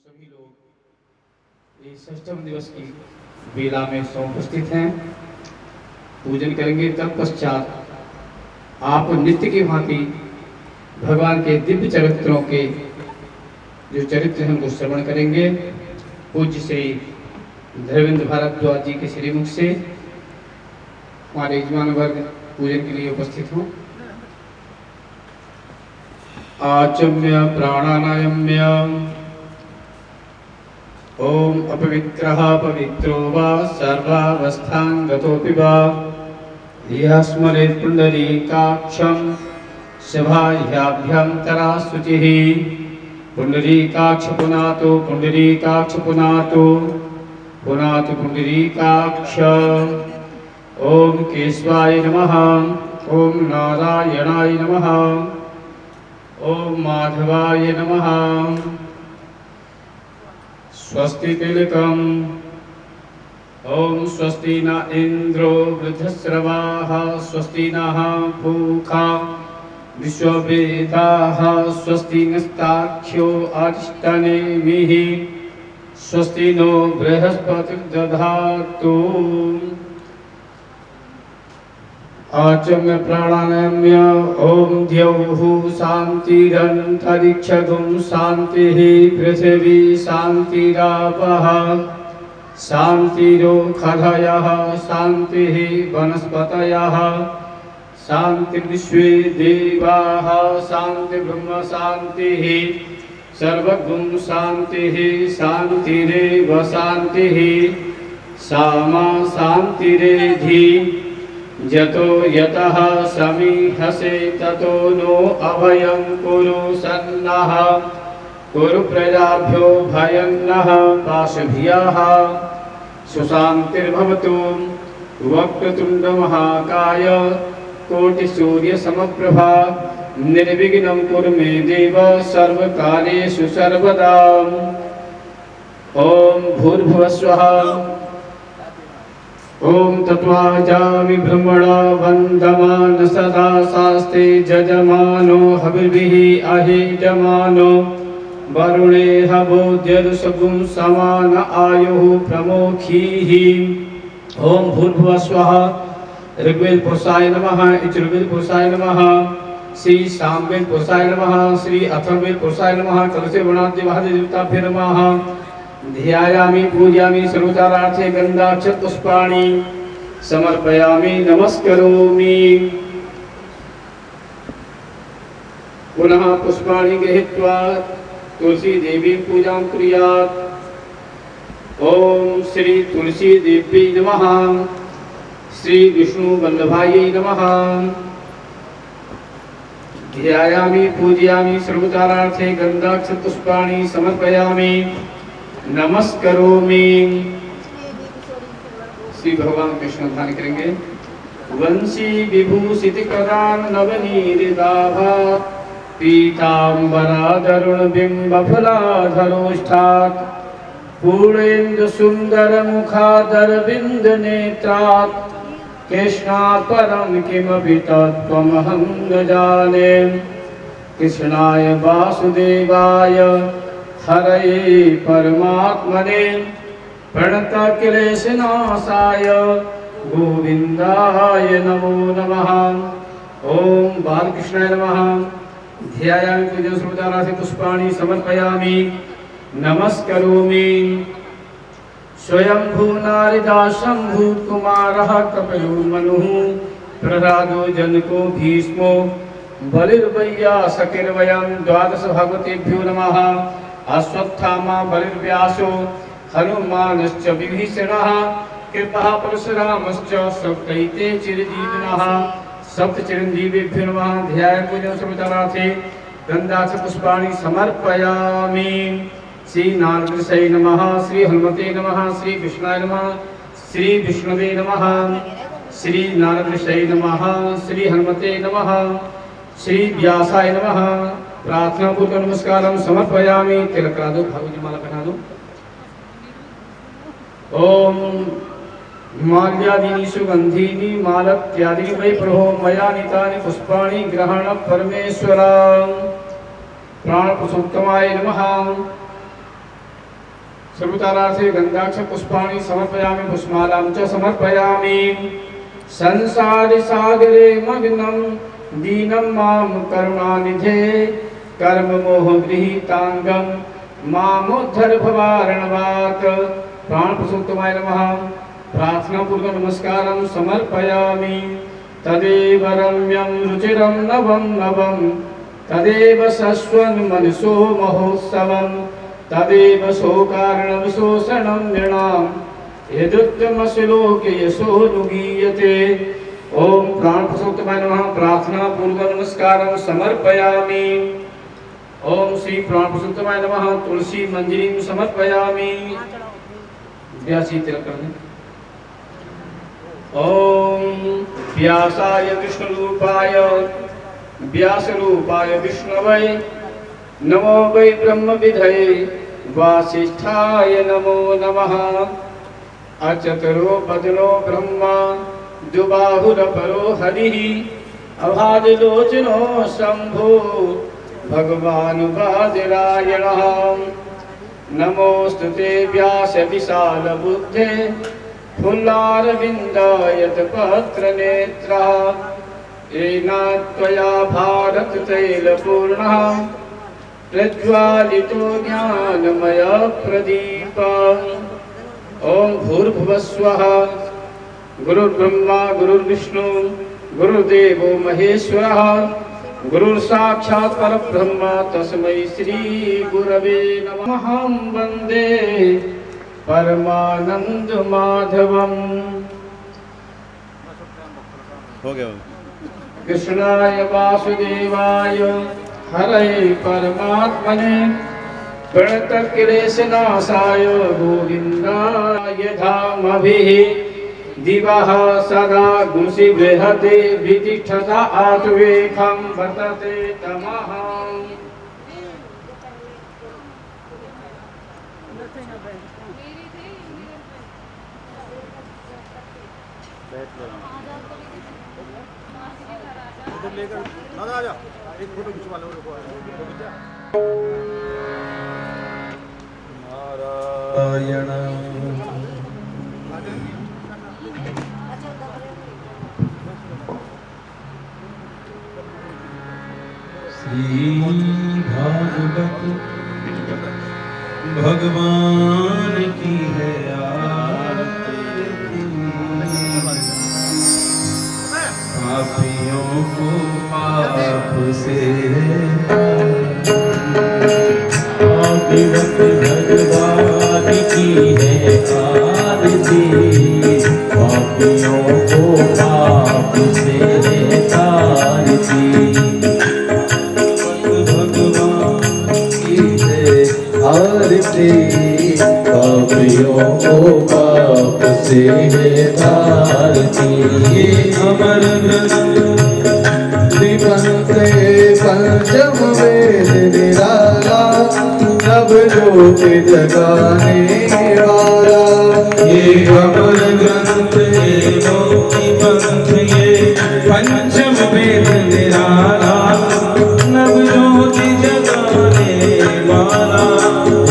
सभी लोग इस षष्ठम दिवस की बेला में उपस्थित हैं, पूजन करेंगे। तत्पश्चात आप नित्य की भांति भगवान के दिव्य चरित्रों के जो चरित्र हैं उनको श्रवण करेंगे। पूज्य श्री धर्मेंद्र भारद्वाज जी के श्रीमुख से हमारे यजमान वर्ग पूजन के लिए उपस्थित हों। आचम्य प्राणानायम्य ओम अपवित्रः पवित्रो वा सर्वावस्थां गतोऽपि वा यः स्मरेत् पुण्डरीकाक्षं सभाह्याभ्यन्तरा शुचिः। पुण्डरीकाक्ष पुनातु पुण्डरीकाक्ष पुनातु पुनातु पुण्डरीकाक्ष। ओम केशवाय नमः, ओम नारायणाय नमः, ओम माधवाय नमः। स्वस्ति तिलकम्। ओम स्वस्ति न इंद्रो वृद्धश्रवाः, स्वस्ति नः पूषा विश्ववेदाः, स्वस्ति नस्तार्क्ष्यो अरिष्टनेमिः, स्वस्ति नो बृहस्पतिर्दधातु। आचम्य प्राणायाम्य ओम द्यौः शान्तिरन्तरिक्षगुं शान्तिः पृथिवी शान्तिरापः शान्तिरोषधयः शान्तिः वनस्पतयः शान्तिर्विश्वे देवाः शान्तिर्ब्रह्म शान्तिः सर्वगुं शान्तिः शान्तिरेव शान्तिः सामा शान्तिरेधि। जतो यतः समीहसे ततो नो अभयं कुरु सन्नः कुरु प्रजाभ्यो भयं नः पाशभियः। सुशान्तिर्भवतु वक्रतुण्डमहाकाय कोटिसूर्यसमप्रभा निर्विघ्नं कुरु मे देव सर्वकार्येषु सर्वदा। ओम भूर्भुवस्वः। ओम तत्वाजामि ब्रह्मणा वन्दमान सदा शास्ते जजमानो हविर्भिः अहेजमानो वरुणे हवोद्यरुषगुं समान आयुः प्रमोखीः। ओम भूर्भुवस्वः। ऋग्वेद पुरुषाय नमः, यजुर्वेद पुरुषाय नमः, श्री सामवेद पुरुषाय नमः, श्री अथर्ववेद पुरुषाय नमः, कलशे वर्णाद्यवाद देवताभ्यो नमः। ध्यायामि पूजयामि सर्वोच्चारार्थे गन्धाक्षत पुष्पाणि समर्पयामि नमस्करोमि। पुनः पुष्पाणि गृहीत्वा तुलसी देवी पूजां कुर्यात्। ओम श्री तुलसी देवी नमः, श्री विष्णु वल्लभायै नमः। ध्यायामि पूजयामि सर्वोच्चारार्थे गन्धाक्षत पुष्पाणि समर्पयामि नमस्करोमि। श्री भगवान कृष्ण ध्यान करेंगे। वंशी विभूषित प्रदान नवनीरिदाभात् पीताम्बराधरुण बिंबफलाधरोष्ठात् पूर्णेन्दु सुंदर मुखादर बिंद नेत्रात् कृष्णात् परं किमपि तत्त्वमहं न जाने। कृष्णाय वासुदेवाय हरये परमात्मने प्रणतक्लेशनाशाय गोविंदाय नमो नमः। ओम बालकृष्णाय नमः। ध्यायामि पूजन सर्वोच्चारार्थे पुष्पाणि समर्पयामि नमस्करोमि। स्वयंभू नारदा शंभू कुमारः कपिलो मनुः प्रह्लादो जनको भीष्मो बलिर्वैयासकिर्वयं द्वादश भगवतेभ्यो नमः। अश्वत्थामा बलिर्व्यासो हनुमानश्च विभीषणः कृपः परशुरामश्च सप्तैते चिरजीविनः। सप्त चिरंजीवेभ्यो नमः। ध्यायामि पूजनं सर्वोच्चारार्थे गन्धाक्षत पुष्पाणि समर्पयामि। श्री नारदृषये नमः, श्री हनुमते नमः, श्री कृष्णाय नमः, श्री विष्णवे नमः, श्री नारदृषये नमः, श्री हनुमते नमः, श्री व्यासाय नमः। प्रार्थना पूर्वक नमस्कारं समर्पयामि। तिलक करा दो, भागवती माला पहना दो। ओम माल्यादीनि सुगंधीनि मालत्यादीनि वै प्रभो मया नीतानि पुष्पाणि ग्रहण परमेश्वर। प्राण पुरुषोत्तमाय नमः। सर्वतारार्थे गन्धाक्ष पुष्पाणि समर्पयामि पुष्पमालां च समर्पयामि। संसारसागरे मग्नं दीनं मां करुणानिधे कर्ममोहगृहीताङ्गं मामुद्धर भवार्णवात्। प्राणप्रसूक्तमाय नमः। प्रार्थनापूर्वक नमस्कारं समर्पयामि। तदेव रम्यं रुचिरं नवं नवं तदेव शश्वन् मनसो महोत्सवं तदेव शोकार्णवशोषणं नृणां यदुत्तमश्लोके यशोनुगीयते। ओम प्राणप्रसूक्तमाय नमः। प्रार्थनापूर्वक नमस्कारं समर्पयामि। ओम श्री प्राणप्रसूक्तमाय नमः। तुलसी मंजरीं समर्पयामि। व्यासी तिलक कर दें। ओम व्यासाय विष्णुरूपाय व्यासरूपाय विष्णवे नमो वै ब्रह्मविधये वासिष्ठाय नमो नमः। अचतुरो बदनो ब्रह्मा दुबाहुरपरो हरिः अभादिलोचनो शंभो भगवान् वादिरायणः। नमोस्तुते व्यास विशाल बुद्धे फुल्लारविन्दायत पत्रनेत्रः। येना त्वया भारत तैलपूर्णः प्रज्वालितो ज्ञानमय प्रदीपः। ओम भूर्भुवस्वः। गुरुर्ब्रह्मा गुरुर्विष्णु गुरुर्देवो महेश्वरः गुरुर्साक्षात् परब्रह्म तस्मै श्री गुरवे नमः। वन्दे परमानंद माधवम। हो गया। कृष्णाय वासुदेवाय हरये परमात्मने प्रणतक्लेशनाशाय गोविन्दाय धामभिः। दिवः सदा गुंसि बृहते वितिष्ठता आत्वेकं वर्तते तमः। लेकर ना आ जा एक फोटो खिंचवा लो। नारायण श्री भागवत भगवान की है आरती। पापियों को पाप से भागवत भगवान की है आरती। पापियों को पाप से तारती। भगवान की है आरती। पापियों को पाप से तारती। अमर दिवंते पंचम वेद निराला नव ज्योति जगाने वाला। ये अमर ग्रंथ पंथ ये पंचम वेद निराला नव ज्योति जगाने वाला।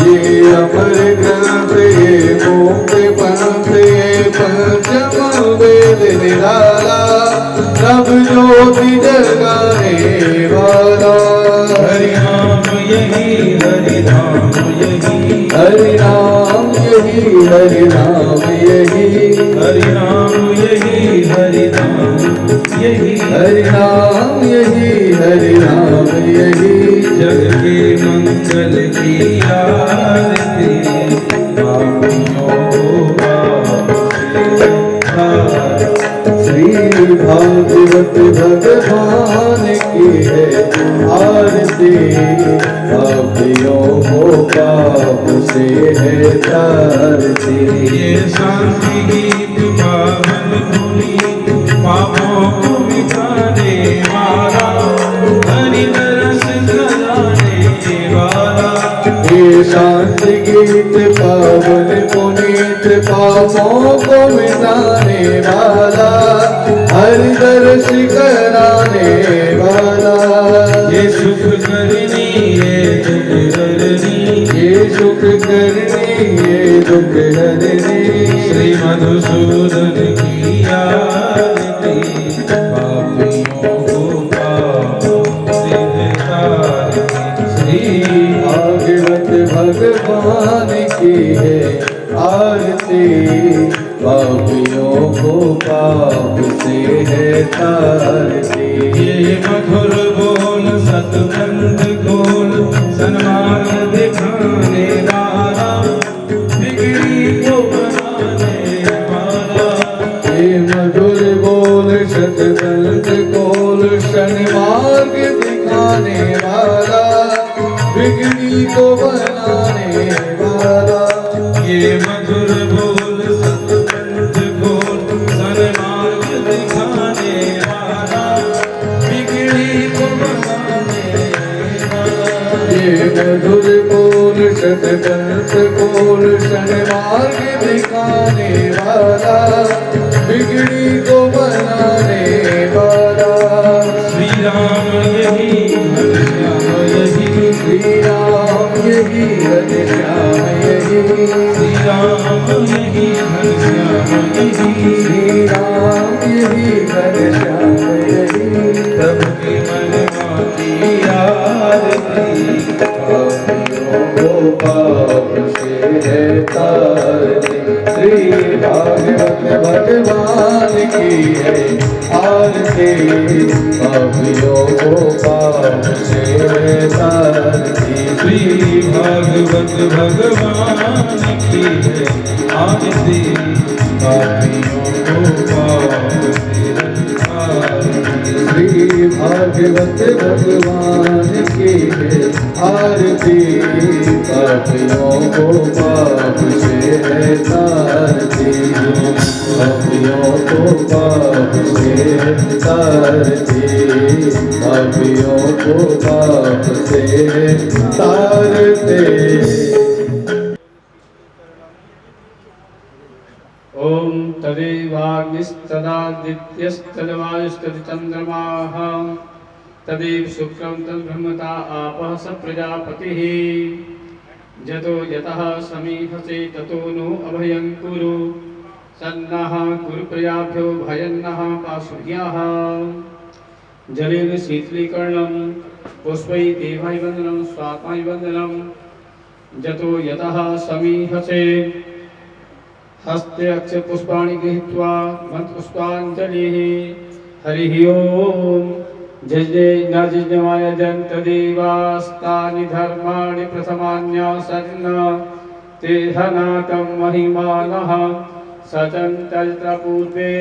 ये अमर ग्रंथ ये मुक्ति पंथ ये पंचम वेद निराला नव ज्योति जगाने वाला। हरि नाम यही हरि नाम यही हरि नाम यही हरि नाम यही हरि नाम यही हरि नाम यही हरि नाम यही हरि नाम यही। जग के मंगल की आरती। श्री भागवत भगवान की है आरती। पापियों को पाप से है तारती। ये शांति गीत पावन पुनीत पापों को मिटाने वाला हरि रस गलाने वाला। ये शांति गीत पावन पुनीत पापों को मिटाने वाला हरि दर्श कराने वाला। ये सुख करनी ये दुख करनी ये सुख करनी ये दुख हरनी श्री मधुसूदन की आरती पापियों को पाप से तारती श्री भागवत भगवान की है आरती पापियों को पाप से है तारती ये मधुर बोल सतबंध खोल सन्मार्ग दिखाने वाला बिगड़ी को बनाने वाला ये मधुर बोल सतबंध खोल सन्मार्ग दिखाने वाला बिगड़ी को बनाने वाला ये मधुर बोल सतबंध खोल सन्मार्ग दिखाने वाला बिगड़ी को बनाने वाला ये मधुर बोल सतबंध खोल सन्मार्ग दिखाने वाला बिगड़ी को बनाने वाला श्री राम यही घनश्याम यही श्री राम यही घनश्याम यही श्री राम यही घनश्याम यही श्री राम यही घनश्याम यही प्रभु की महिमा की आरती पापियों को पाप से है तारती श्री भागवत भगवान की है आरती पापियों को पाप से है तारती श्री भागवत भगवान की है आरती पापियों को पाप से है तारती श्री भागवत भगवान की है आरती पापियों को पाप से है तारती पापियों को पाप से है तारती पापियों को पाप से है तारते ओम तदेवाग्निस्तदादित्यस्तदवायुस्तदचन्द्रमाः तदेव शुक्रं तद्ब्रह्मता आपः स प्रजापतिः जतो यतः समीहसे ततो नो अभयं कुरु सन्नः कुरु प्रजाभ्यो भयन्नः पाशुभ्यः जलेन शीतलीकरणं पुष्पैः देवैवन्दनं स्वात्मैवन्दनं जतो यतः समीहसे हस्ते अक्षय पुष्पाणि गृहीत्वा मन्त्रपुष्पाञ्जलिः हरिः ओम जज्ञमाय जन्त देवास्तानि धर्माणि प्रथमान्यासन्न ते हनातं महिमानः सचन्तत्र पूर्वे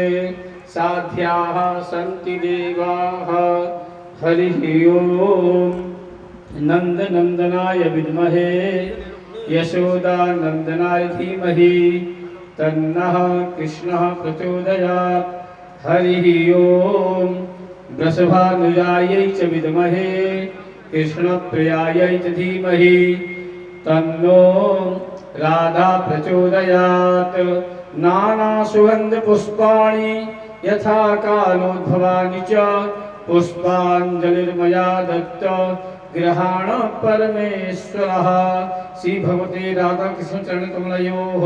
साध्याः सन्ति देवाः हरिः ओम नन्दनन्दनाय विद्महे यशोदानन्दनाय धीमहि तन्नः कृष्णः प्रचोदयात् हरिः ओम वृषभानुजायै च विद्महे कृष्णप्रियायै च धीमहि तन्नो राधा प्रचोदयात् नानासुगन्धपुष्पाणि यथा कालोद्भवानि च पुष्पाञ्जलिर्मया दत्त गृहाण परमेश्वरः श्री भगवते राधाकृष्ण चरणकमलयोः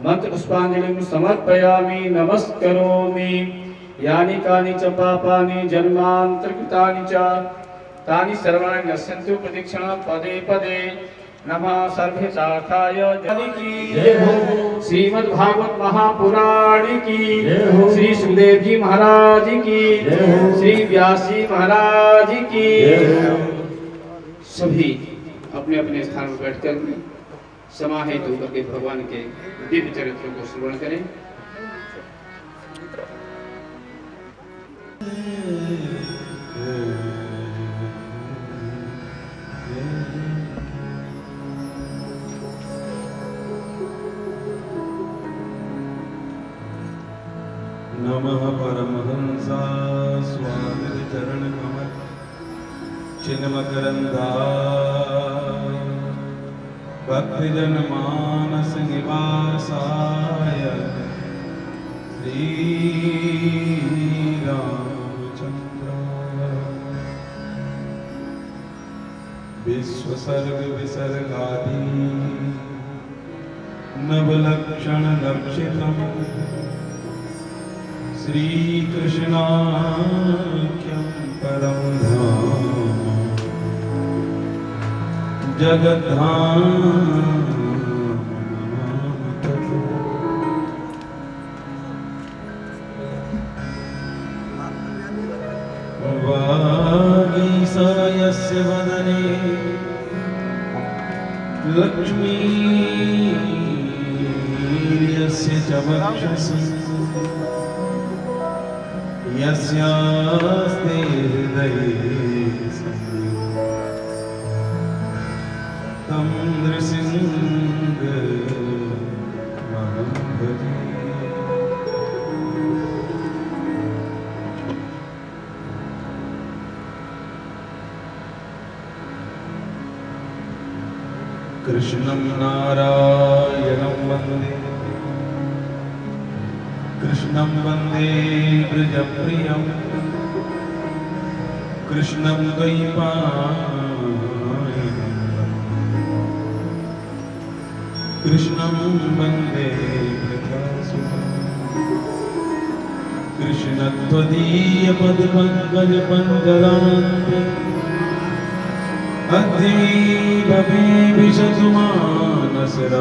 मंत्रपुष्पाञ्जलिं समर्पयामि नमस्करोमि यानि कानि च पापानि जन्मान्तरकृतानि च तानि सर्वाणि नश्यन्तु प्रदक्षिणा पदे पदे नमः सर्वेशार्थाय जनि की श्रीमद् भागवत महापुराण की श्री सुखदेव जी महाराज की श्री व्यास जी महाराज की सभी अपने अपने स्थान पर बैठकर समाहित होकर के भगवान के दिव्य चरित्रों को श्रवण करें। नमः परमहंसा स्वामी चरण कमल चिन्मकरंदा भक्ति जन मानस निवासाय श्री रामचंद्र विश्व स्वसर्ग विसर्गादि नवलक्षण लक्षितम् श्रीकृष्णाख्यं परं धाम जगद्धाम वागीसा यस्य वदने लक्ष्मी यस्य च वक्षसि यस्यास्ते हृदये तं नृसिंहमहं भजे। कृष्णं नारायणं वन्दे कृष्णं वन्दे ब्रजप्रियं कृष्णं द्वैपायनं कृष्णं वन्दे वृथासुतं कृष्णत्वदीयपदपङ्कजपङ्कजान्ते अद्यैवमे विशतु मानसराजहंसः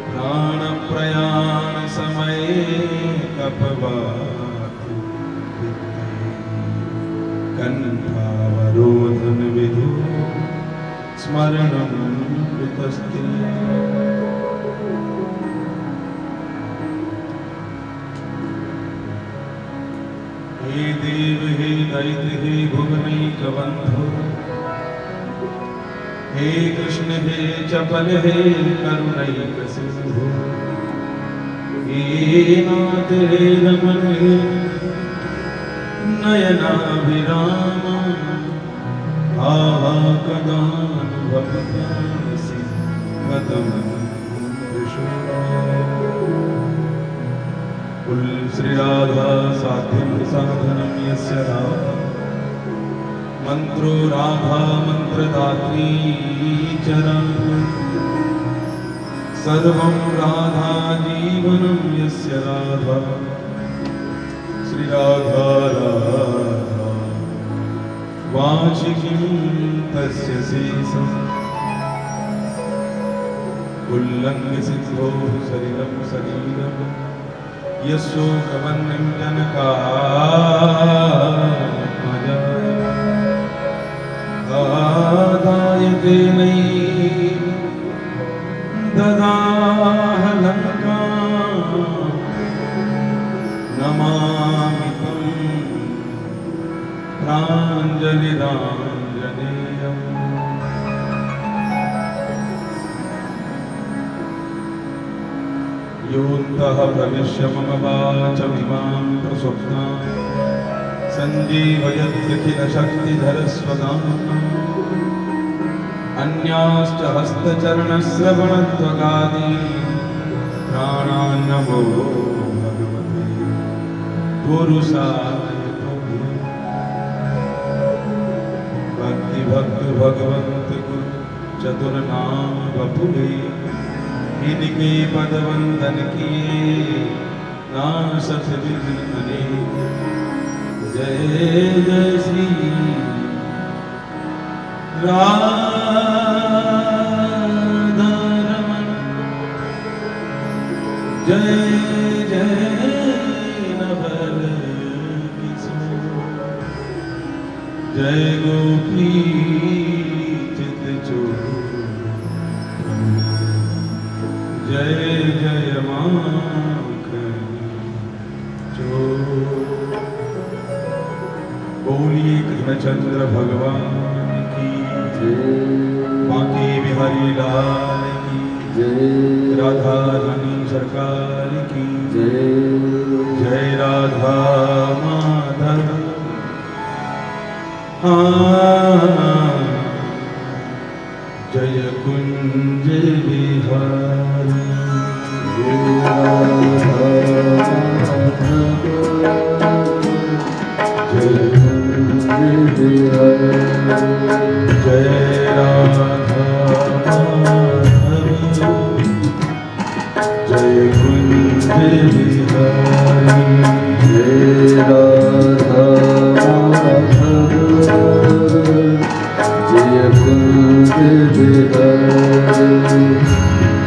प्राणप्रयाणसमये कपवातु कण्ठावरोधनविधौ स्मरणं कुतस्ते। हे देव हे दैत्य हे भुवनैकबन्धो हे कृष्ण हे चपल हे करुणैकसिन्धु हे नाथ हे रमण हे नयनाभिराम कदा भवतासि पदं कुल श्री राधा साध्यं साधनं यस्य राधा मंत्रो राधा मंत्रदात्री चरण सर्वं राधा जीवनं यस्य राधा श्री राधा राधा वाचिकीं तस्य शेषम् उल्लङ्घ्य सिद्धो शरीरं शरीरम् यशोकवन्यं जनकादाय तेनैव ददाह लङ्का नमामि तं प्राञ्जलिराञ्जनेयम्। योऽन्तः प्रविश्य मम वाचमिमां प्रसुप्तां सञ्जीवयत्यखिलशक्तिधरस्वदाम् अन्याश्च हस्तचरणश्रवणत्वगादि प्राणान्नमो भगवते पुरुषाय तुभ्यं। भक्ति भगवन्त गुरु चतुर्नाम बपुले इनके पद वंदन किए नासत विघ्न। जय जय श्री राधा रमण जय जय नवल किशोर जय गोपी चित चोर जय जय माखन चोर। बोलिए कृष्णचंद्र भगवान की जय, बांके बिहारी लाल की जय, राधा रानी सरकार की जय। जय राधा माधव जय कुंज बिहारी जय कुंज बिहारी।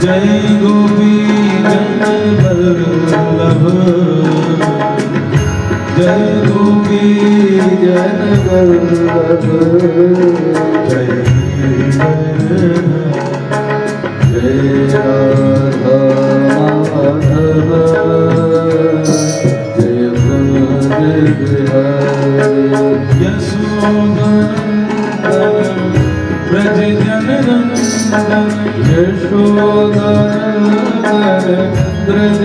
जय गोपी जन वल्लभ जय गोपी जन वल्लभ जय जय राधा माधव जय कुंज बिहारी यशोदनंदन ब्रज जननंदन यशोदनंदन ब्रज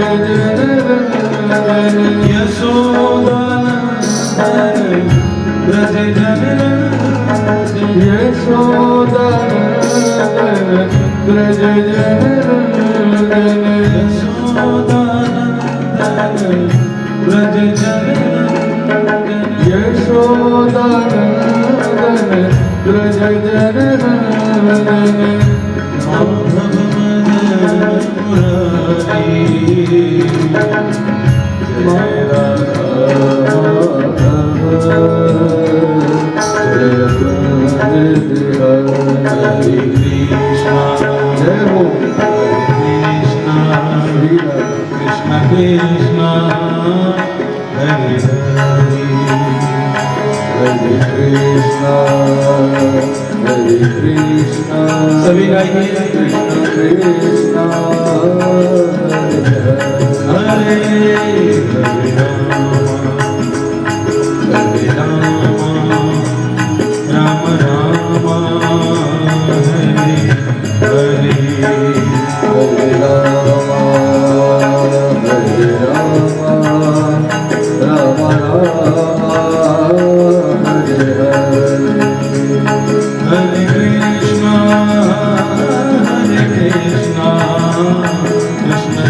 जननंदन यशोदनंदन ब्रज जननंदन यशोदनंदन ब्रज जननंदन यशोदनंदन ब्रज जननंदन यशोदनंदन ब्रज जननंदन माधव मदन मुरारी जय राधा माधव जय कुंज बिहारी जय हो कृष्ण कृष्ण हरे हरे कृष्णा हरे कृष्णा सभी गाइए कृष्ण कृष्णा हरे हरे राम राम हरे हरे हरे राम हरे राम राम राम हरे हरे कृष्णा कृष्ण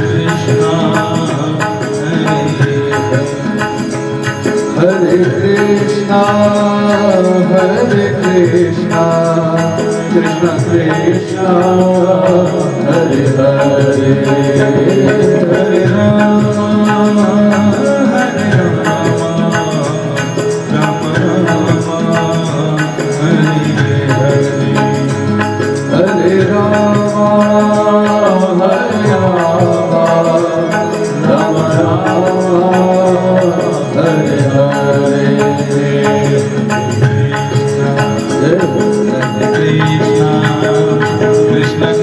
कृष्णा हरे कृष्णा कृष्ण कृष्णा हरे हरे हरे राम राम राम हरे हरे हरे राम राम राम हरे हरे कृष्ण कृष्ण हरे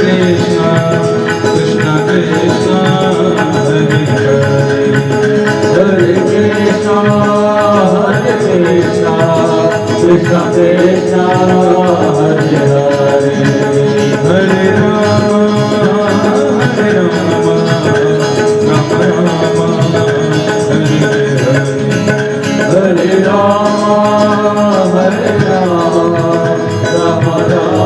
कृष्ण कृष्ण कृष्ण हरे Krishna Krishna Hare Hare Hare Rama Rama Rama Hare Hare Hare Rama Rama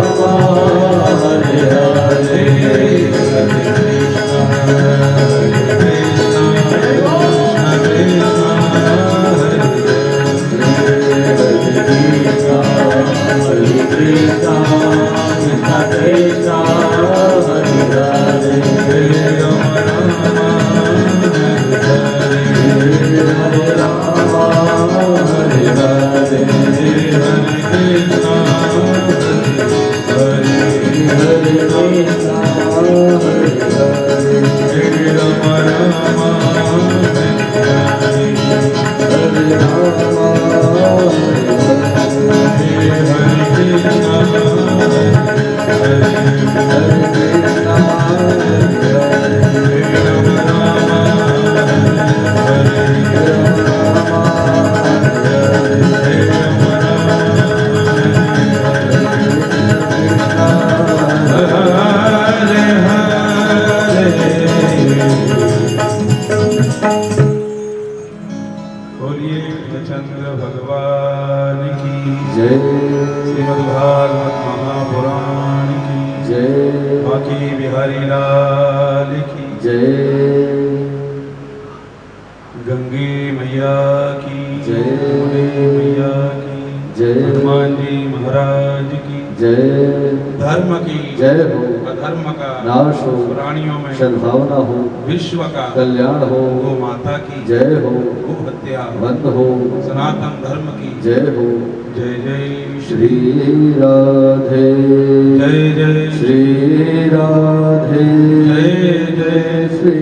Rama Hare Hare Hare Krishna Krishna Krishna Krishna Hare Hare Hare Rama Hare Rama Hare Hare Hare Krishna Hare Krishna Hare Hare Hare Rama Hare Rama Hare जय श्रीमद्भागवत महापुराण की जय बाकी बिहारी लाल की जय गंगे मैया की जय। यमुने मैया की जय। हनुमान जी महाराज की जय धर्म की जय हो। अधर्म का नाश हो। प्राणियों में सद्भावना हो। विश्व का कल्याण हो। गो माता की जय हो। गो हत्या बंद हो। सनातन धर्म की जय हो। जय जय श्री राधे जय जय श्री राधे जय जय श्री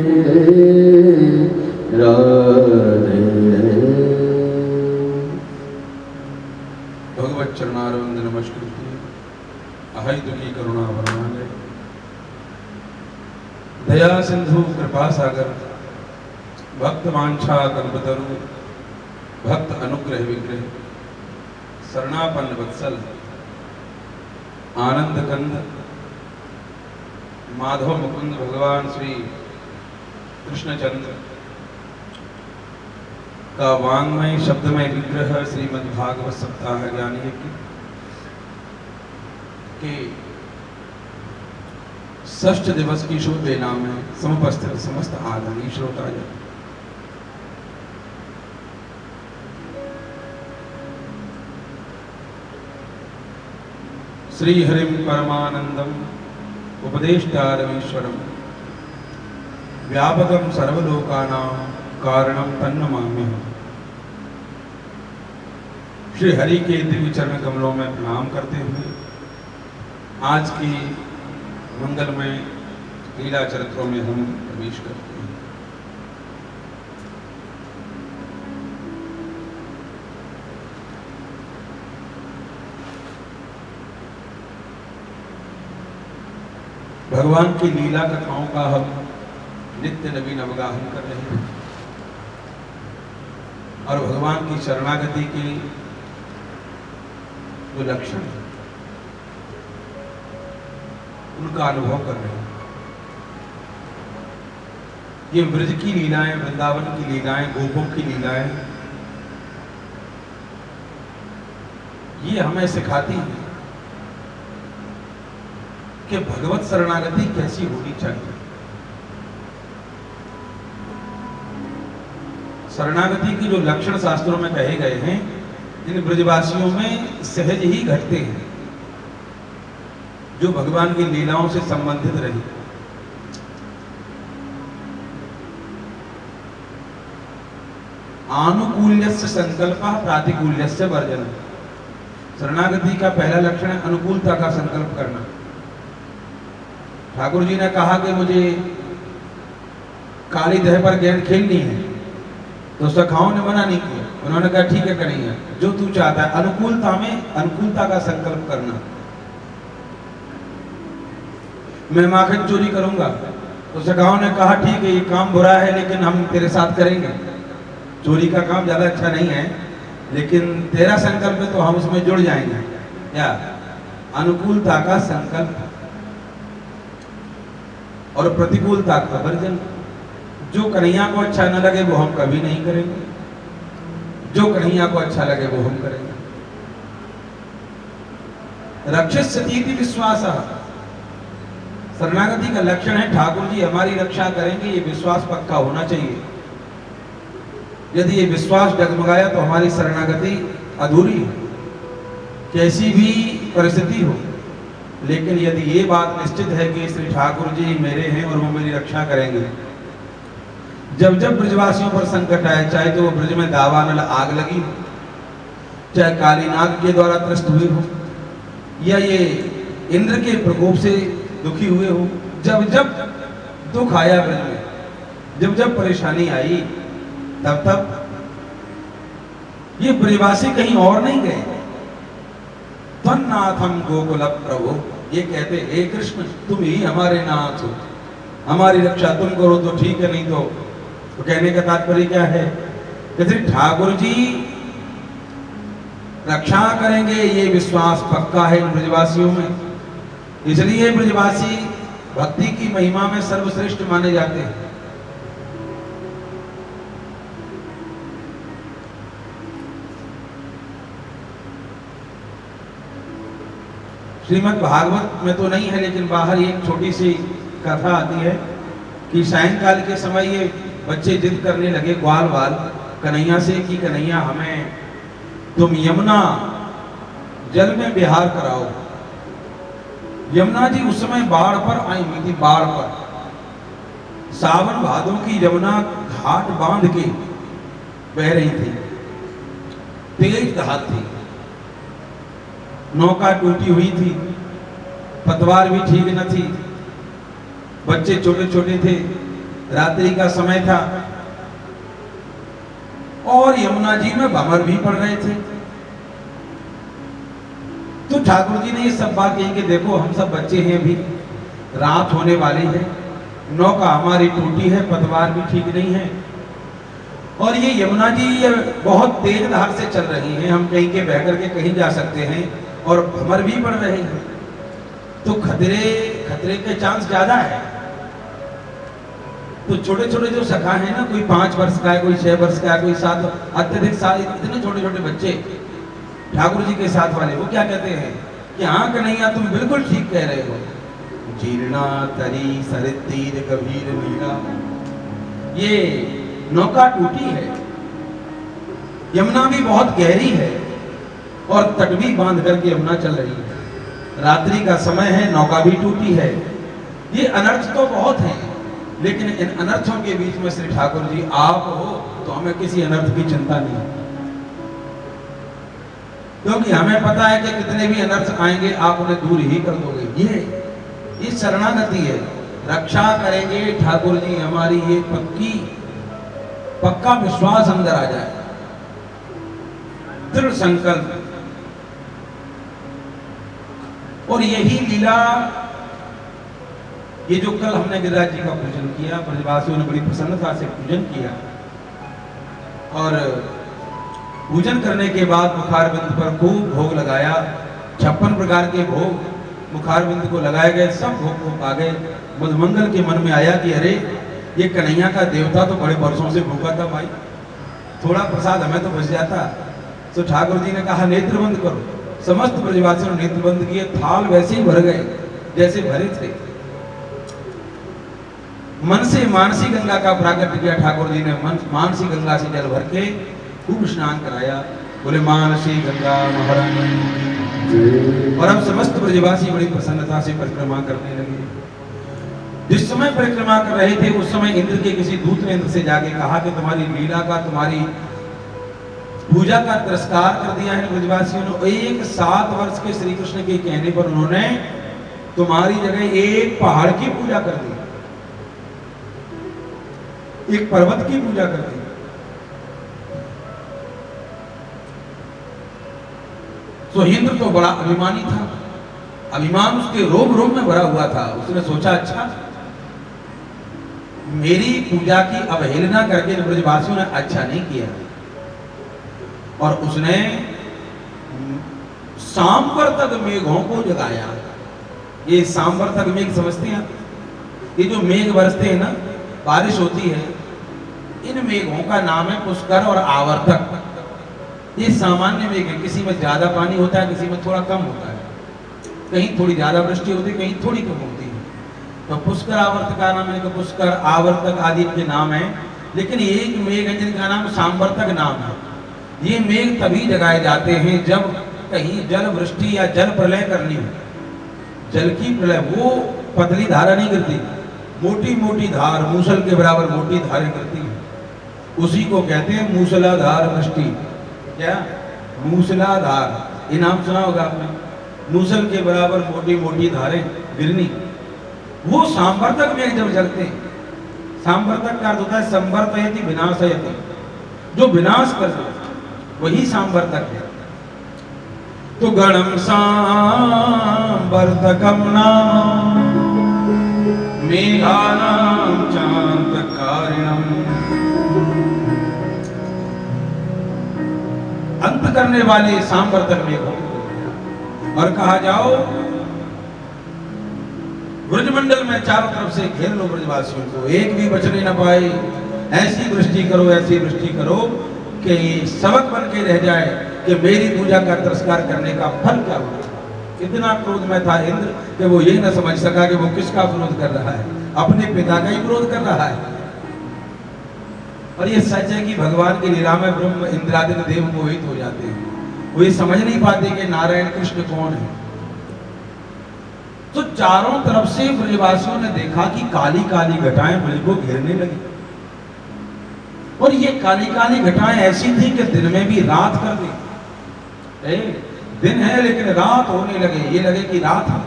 राधे। भगवत चरणारविंद नमस्कृति अहै दुखी करुणा वरणालय दया सिंधु कृपा सागर भक्त वांछा कल्पतरु भक्त अनुग्रह विग्रह शरणापन्न वत्सल आनंद कंद माधव मुकुंद भगवान श्री कृष्णचंद्र का वांग्मय शब्दमय विग्रह श्रीमद् भागवत सप्ताह ज्ञान यज्ञ के षष्ठ दिवस की शुभ बेला में समुपस्थित समस्त आदरणीय श्रोताजन श्री हरिम परमानंदम उपदेष्टारमीश्वरम व्यापकम सर्वलोकानां कारणम तन्नमाम्यहम्। श्री हरि के दिव्य चरण कमलों में प्रणाम करते हुए आज की मंगलमय लीला चरित्रों में हम प्रवेश करते हैं। भगवान की लीला कथाओं का हम नित्य नवीन अवगाहन कर रहे हैं और भगवान की शरणागति के जो लक्षण हैं उनका अनुभव कर रहे हैं। ये ब्रज की लीलाएं, वृंदावन की लीलाएं, गोपों की लीलाएं ये हमें सिखाती हैं कि भगवत शरणागति कैसी होनी चाहिए। शरणागति के जो लक्षण शास्त्रों में कहे गए हैं इन ब्रजवासियों में सहज ही घटते हैं जो भगवान की लीलाओं से संबंधित रही। आनुकूल्यस्य संकल्प प्रातिकूल्यस्य वर्जन। शरणागति का पहला लक्षण है अनुकूलता का संकल्प करना। ठाकुर जी ने कहा कि मुझे काली दह पर गेंद खेलनी है तो सखाओं ने मना नहीं किया। उन्होंने कहा ठीक है करेंगे जो तू चाहता है। अनुकूलता में अनुकूलता का संकल्प करना। मैं माखन चोरी करूंगा तो सखाओं ने कहा ठीक है ये काम बुरा है लेकिन हम तेरे साथ करेंगे। चोरी का काम ज्यादा अच्छा नहीं है लेकिन तेरा संकल्प है तो हम उसमें जुड़ जाएंगे। या अनुकूलता का संकल्प और प्रतिकूलता का वर्जन। जो कन्हैया को अच्छा न लगे वो हम कभी नहीं करेंगे, जो कन्हैया को अच्छा लगे वो हम करेंगे। रक्षित सतीति विश्वास। शरणागति का लक्षण है ठाकुर जी हमारी रक्षा करेंगे, ये विश्वास पक्का होना चाहिए। यदि ये विश्वास डगमगाया तो हमारी शरणागति अधूरी है, कैसी भी परिस्थिति हो। लेकिन यदि ये बात निश्चित है कि श्री ठाकुर जी मेरे हैं और वो मेरी रक्षा करेंगे। जब जब ब्रजवासियों पर संकट आए, चाहे तो वो ब्रज में दावानल आग लगी हो, चाहे काली नाग के द्वारा त्रस्त हुए हो, या ये इंद्र के प्रकोप से दुखी हुए हो, जब जब दुख आया ब्रज में, जब जब परेशानी आई, तब तब ये ब्रजवासी कहीं और नहीं गए। तन्नाथम गोकुल प्रभु, ये कहते हे कृष्ण तुम ही हमारे नाथ हो, हमारी रक्षा तुम करो तो ठीक है, नहीं तो कहने का तात्पर्य क्या है कि ठाकुर जी रक्षा करेंगे, ये विश्वास पक्का है इन ब्रजवासियों में। इसलिए ब्रजवासी भक्ति की महिमा में सर्वश्रेष्ठ माने जाते हैं। श्रीमद् भागवत में तो नहीं है, लेकिन बाहर एक छोटी सी कथा आती है कि सायंकाल के समय ये बच्चे जिद करने लगे ग्वाल वाल कन्हैया से कि कन्हैया हमें तुम यमुना जल में विहार कराओ। यमुना जी उस समय बाढ़ पर आई हुई थी, बाढ़ पर सावन भादों की यमुना घाट बांध के बह रही थी, तेज धार थी, नौका टूटी हुई थी, पतवार भी ठीक न थी, बच्चे छोटे छोटे थे, रात्रि का समय था और यमुना जी में भंवर भी पड़ रहे थे। तो ठाकुर जी ने ये सब बात कही कि देखो हम सब बच्चे हैं, अभी रात होने वाली है, नौका हमारी टूटी है, पतवार भी ठीक नहीं है और ये यमुना जी बहुत तेज धार से चल रही है, हम कहीं के बह करके कहीं जा सकते हैं और भंवर भी पड़ रहे हैं, तो खतरे के चांस ज्यादा है। तो छोटे छोटे जो सखा है ना, कोई 5 वर्ष का है, कोई 6 वर्ष का है, कोई 7, अत्यधिक 7, इतने छोटे छोटे बच्चे ठाकुर जी के साथ वाले, वो क्या कहते हैं कि हाँ कन्हैया तुम बिल्कुल ठीक कह रहे हो, जीर्णा तरी सरितीर गंभीर नीरा, ये नौका टूटी है, यमुना भी बहुत गहरी है और तट भी बांध करके यमुना चल रही है, रात्रि का समय है, नौका भी टूटी है। ये अनर्थ तो बहुत हैं, लेकिन इन अनर्थों के बीच में श्री ठाकुर जी आप हो तो हमें किसी अनर्थ की चिंता नहीं, क्योंकि हमें पता है कि कितने भी अनर्थ आएंगे आप उन्हें दूर ही कर दोगे। ये शरणागति है, रक्षा करेंगे ठाकुर जी हमारी, ये पक्का विश्वास अंदर आ जाए, दृढ़ संकल्प। और यही लीला, ये जो कल हमने गिरिराज जी का पूजन किया, ब्रजवासियों ने बड़ी प्रसन्नता से पूजन किया और पूजन करने के बाद मुखारबिंद पर खूब भोग लगाया, 56 प्रकार के भोग मुखारबिंद को लगाए गए, सब भोग को पा गए। मधुमंगल के मन में आया कि अरे ये कन्हैया का देवता तो बड़े वर्षों से भूखा था भाई, थोड़ा प्रसाद हमें तो बच जाता। तो ठाकुर जी ने कहा नेत्र बंद करो, समस्त ब्रजवासियों ने नेत्र बंद किए, थाल वैसे ही भर गए जैसे भरे थे। मन से मानसी गंगा का प्राकट्य किया ठाकुर जी ने, मानसी गंगा से जल भर के खूब स्नान कराया, बोले मानसी गंगा महारानी। और अब समस्त ब्रजवासी बड़ी प्रसन्नता से परिक्रमा करने लगे। जिस समय परिक्रमा कर रहे थे उस समय इंद्र के किसी दूत ने इंद्र से जाके कहा कि तुम्हारी लीला का, तुम्हारी पूजा का तिरस्कार कर दिया है ब्रजवासियों ने। एक 7 वर्ष के श्री कृष्ण के कहने पर उन्होंने तुम्हारी जगह एक पहाड़ की पूजा कर दी, एक पर्वत की पूजा कर दी। तो इंद्र तो बड़ा अभिमानी था, अभिमान उसके रोम रोम में भरा हुआ था। उसने सोचा अच्छा मेरी पूजा की अवहेलना करके ब्रजवासियों ने अच्छा नहीं किया, और उसने सांवर्तक मेघों को जगाया। ये सांवर्तक मेघ समझते हैं? ये जो मेघ बरसते हैं ना, बारिश होती है, इन मेघों का नाम है पुष्कर और आवर्तक। ये सामान्य मेघ है, किसी में ज्यादा पानी होता है, किसी में थोड़ा कम होता है, कहीं थोड़ी ज्यादा वृष्टि होती है, कहीं थोड़ी कम होती है। तो पुष्कर आवर्तक का नाम है, तो पुष्कर आवर्तक आदि के नाम है, लेकिन एक मेघ है जिनका नाम सांवर्तक नाम है। ये मेघ तभी जगाए जाते हैं जब कहीं जल वृष्टि या जल प्रलय करनी हो। जल की प्रलय, वो पतली धारा नहीं गिरती, मोटी मोटी धार, मूसल के बराबर मोटी धारें गिरती हैं, उसी को कहते हैं मूसलाधार वृष्टि। क्या? मूसलाधार, ये नाम सुना होगा आपने, मूसल के बराबर मोटी मोटी धारें गिरनी, वो सांवर्तक मेघ जब जलते हैं। सांवर्तक का अर्थ होता है संवर्तयति विनाशयति, जो विनाश कर दे वही सांवर्तक है। तो गणम सांवर्तकम नाम मेघानाम चांतकारिणम, अंत करने वाले सांवर्तक मेघों। और कहा जाओ ब्रजमंडल में चारों तरफ से घेर लो ब्रजवासियों को, एक भी बचने न पाए, ऐसी वृष्टि करो, ऐसी वृष्टि करो कि सबक बन के रह जाए कि मेरी पूजा का तिरस्कार करने का फल क्या होगा। इतना क्रोध में था इंद्र कि वो यही न समझ सका कि वो किसका विरोध कर रहा है, अपने पिता का ही विरोध कर रहा है। और ये सच है कि भगवान की लीला में ब्रह्म इंद्रादि देव मोहित हो जाते हैं, वो ये समझ नहीं पाते कि नारायण कृष्ण कौन है। तो चारों तरफ से ब्रजवासियों ने देखा कि काली काली घटाएं ब्रज को घेरने लगी, और ये काली काली घटाएं ऐसी थी कि दिन में भी रात कर दी। दिन है लेकिन रात होने लगे, ये लगे कि रात है।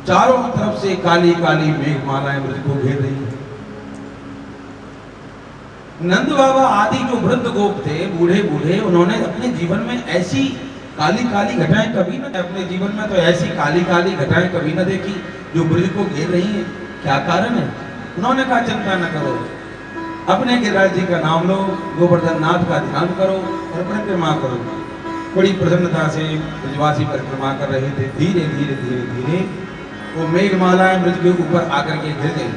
चारों तरफ से काली काली मेघमालाएं ब्रज को घेर रही है। नंद बाबा आदि जो वृद्ध गोप थे, बूढ़े बूढ़े, उन्होंने अपने जीवन में ऐसी काली काली घटाएं कभी न, अपने जीवन में तो ऐसी काली काली घटाएं कभी न देखी जो ब्रज को घेर रही हैं। क्या कारण है? उन्होंने कहा चिंता न करो, अपने गिरिराज जी का नाम लो, गोवर्धन नाथ का ध्यान करो और परिक्रमा करो। बड़ी प्रसन्नता से ब्रजवासी परिक्रमा कर रहे थे। धीरे धीरे धीरे धीरे वो मेघमालाएं ब्रज के ऊपर आकर के गिर गई,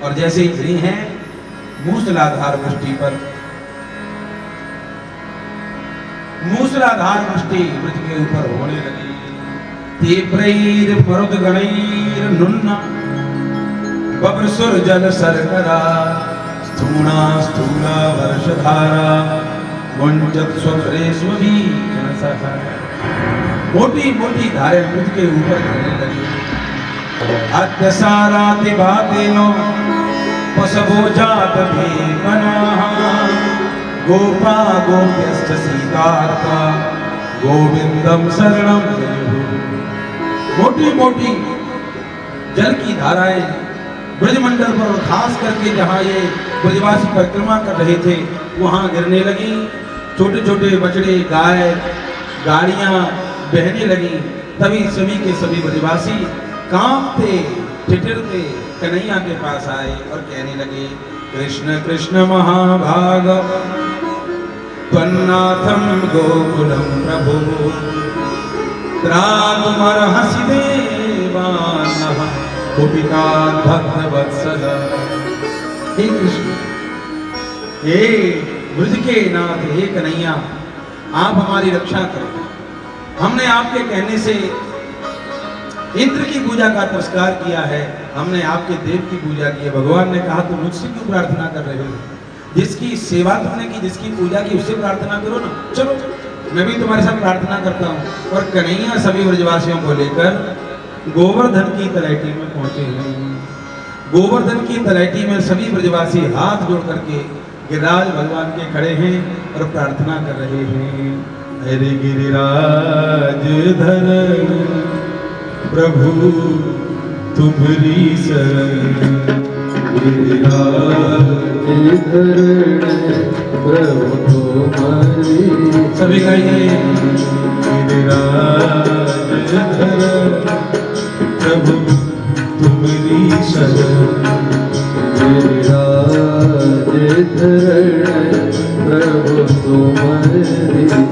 और जैसे ही गिरी हैं मूसलाधार वृष्टि पर, मूसलाधार वृष्टि ब्रज के ऊपर होने लगी। तीव्रैर मरुद्गणैर नुन्ना बब्रसुर जल सरकरा स्थूणा स्थूला वर्षधारा वंचत स्वरेश्वरी जनसहा। मोटी मोटी धारें ब्रज के ऊपर गिरने लगी। अत्यसाराति बातेनो पशवो जात भेमनाः गोपा गोप्यश्च सीतार्था गोविंदम शरणं जयुः। मोटी मोटी जल की धाराएं ब्रजमंडल पर, खास करके जहाँ ये ब्रजवासी परिक्रमा कर रहे थे वहाँ गिरने लगी। छोटे छोटे बछड़े, गाय, गाड़ियाँ बहने लगी। तभी सभी के सभी ब्रजवासी कांपते ठिठुरते कन्हैया के पास आए और कहने लगे, कृष्ण कृष्ण महाभाग त्वन्नाथं गोकुलं प्रभु त्रातुमर्हसि देवानः कुपिता भक्तवत्सल। हे कृष्ण, हे ब्रज के नाथ, हे कन्हैया, आप हमारी रक्षा करो। हमने आपके कहने से इंद्र की पूजा का तिरस्कार किया है, हमने आपके देव की पूजा की है। भगवान ने कहा तुम मुझसे क्यों प्रार्थना कर रहे हो? जिसकी सेवा तुमने की, जिसकी पूजा की, उससे प्रार्थना करो ना। चलो मैं भी तुम्हारे साथ प्रार्थना करता हूँ। और कन्हैया सभी ब्रजवासियों को लेकर गोवर्धन की तलैटी में पहुंचे हैं। गोवर्धन की तलैटी में सभी ब्रजवासी हाथ जोड़ करके गिरिराज भगवान के खड़े हैं और प्रार्थना कर रहे हैं। हरे गिरिराज धर प्रभु तुम्हारी शरण, गिरिराज धरण प्रभु तुम्हारी। सभी गाइए। गिरिराज धरण प्रभु तुम्हारी शरण, गिरिराज धरण प्रभु तुम्हारी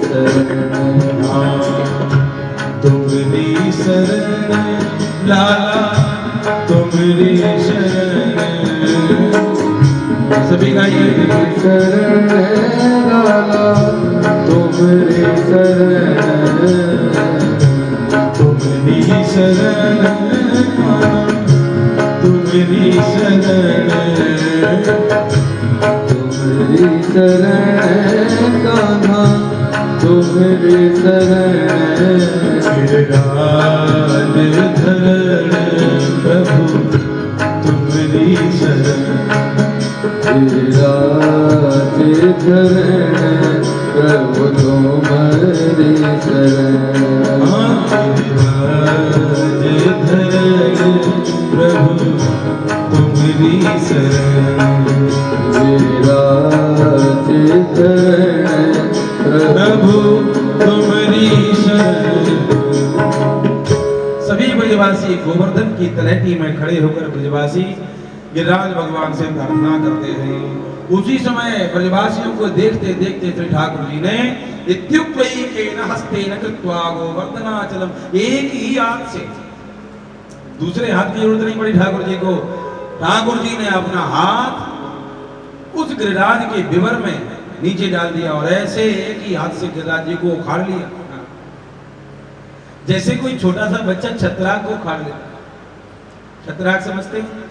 शरण। तुम्हारी शरण लाला तुम्हारी शरण। सभी गाइए। शरण लाला तुम्हारी शरण, तुम्हारी शरण तुम्हारी शरण, तुम्हारी शरण कान्हा तुम्हारी शरण। गिरिराज धरण प्रभु तुम्हारी शरण, गिरिराज धरण प्रभु तुम्हारी शरण। गिरिराज धरण प्रभु तुम्हारी शरण, गिरिराज धरण प्रभु तुम्हारी शरण। सभी ब्रजवासी गोवर्धन की तलैटी में खड़े होकर ब्रजवासी गिरिराज भगवान से प्रार्थना करते हैं। उसी समय ब्रजवासियों को देखते देखते श्री ठाकुर जी ने इत्युक्तैकेन हस्तेन कृत्वा गोवर्धनाचलम, एक ही हाथ से, दूसरे हाथ की जरूरत नहीं पड़ी ठाकुर जी को। ठाकुर जी ने अपना हाथ उस गिरिराज के विवर में नीचे डाल दिया और ऐसे एक ही हाथ से गिरिराज जी को उखाड़ लिया। जैसे कोई छोटा सा बच्चा छत्राक को उखाड़ लेता है। छत्राक समझते हैं?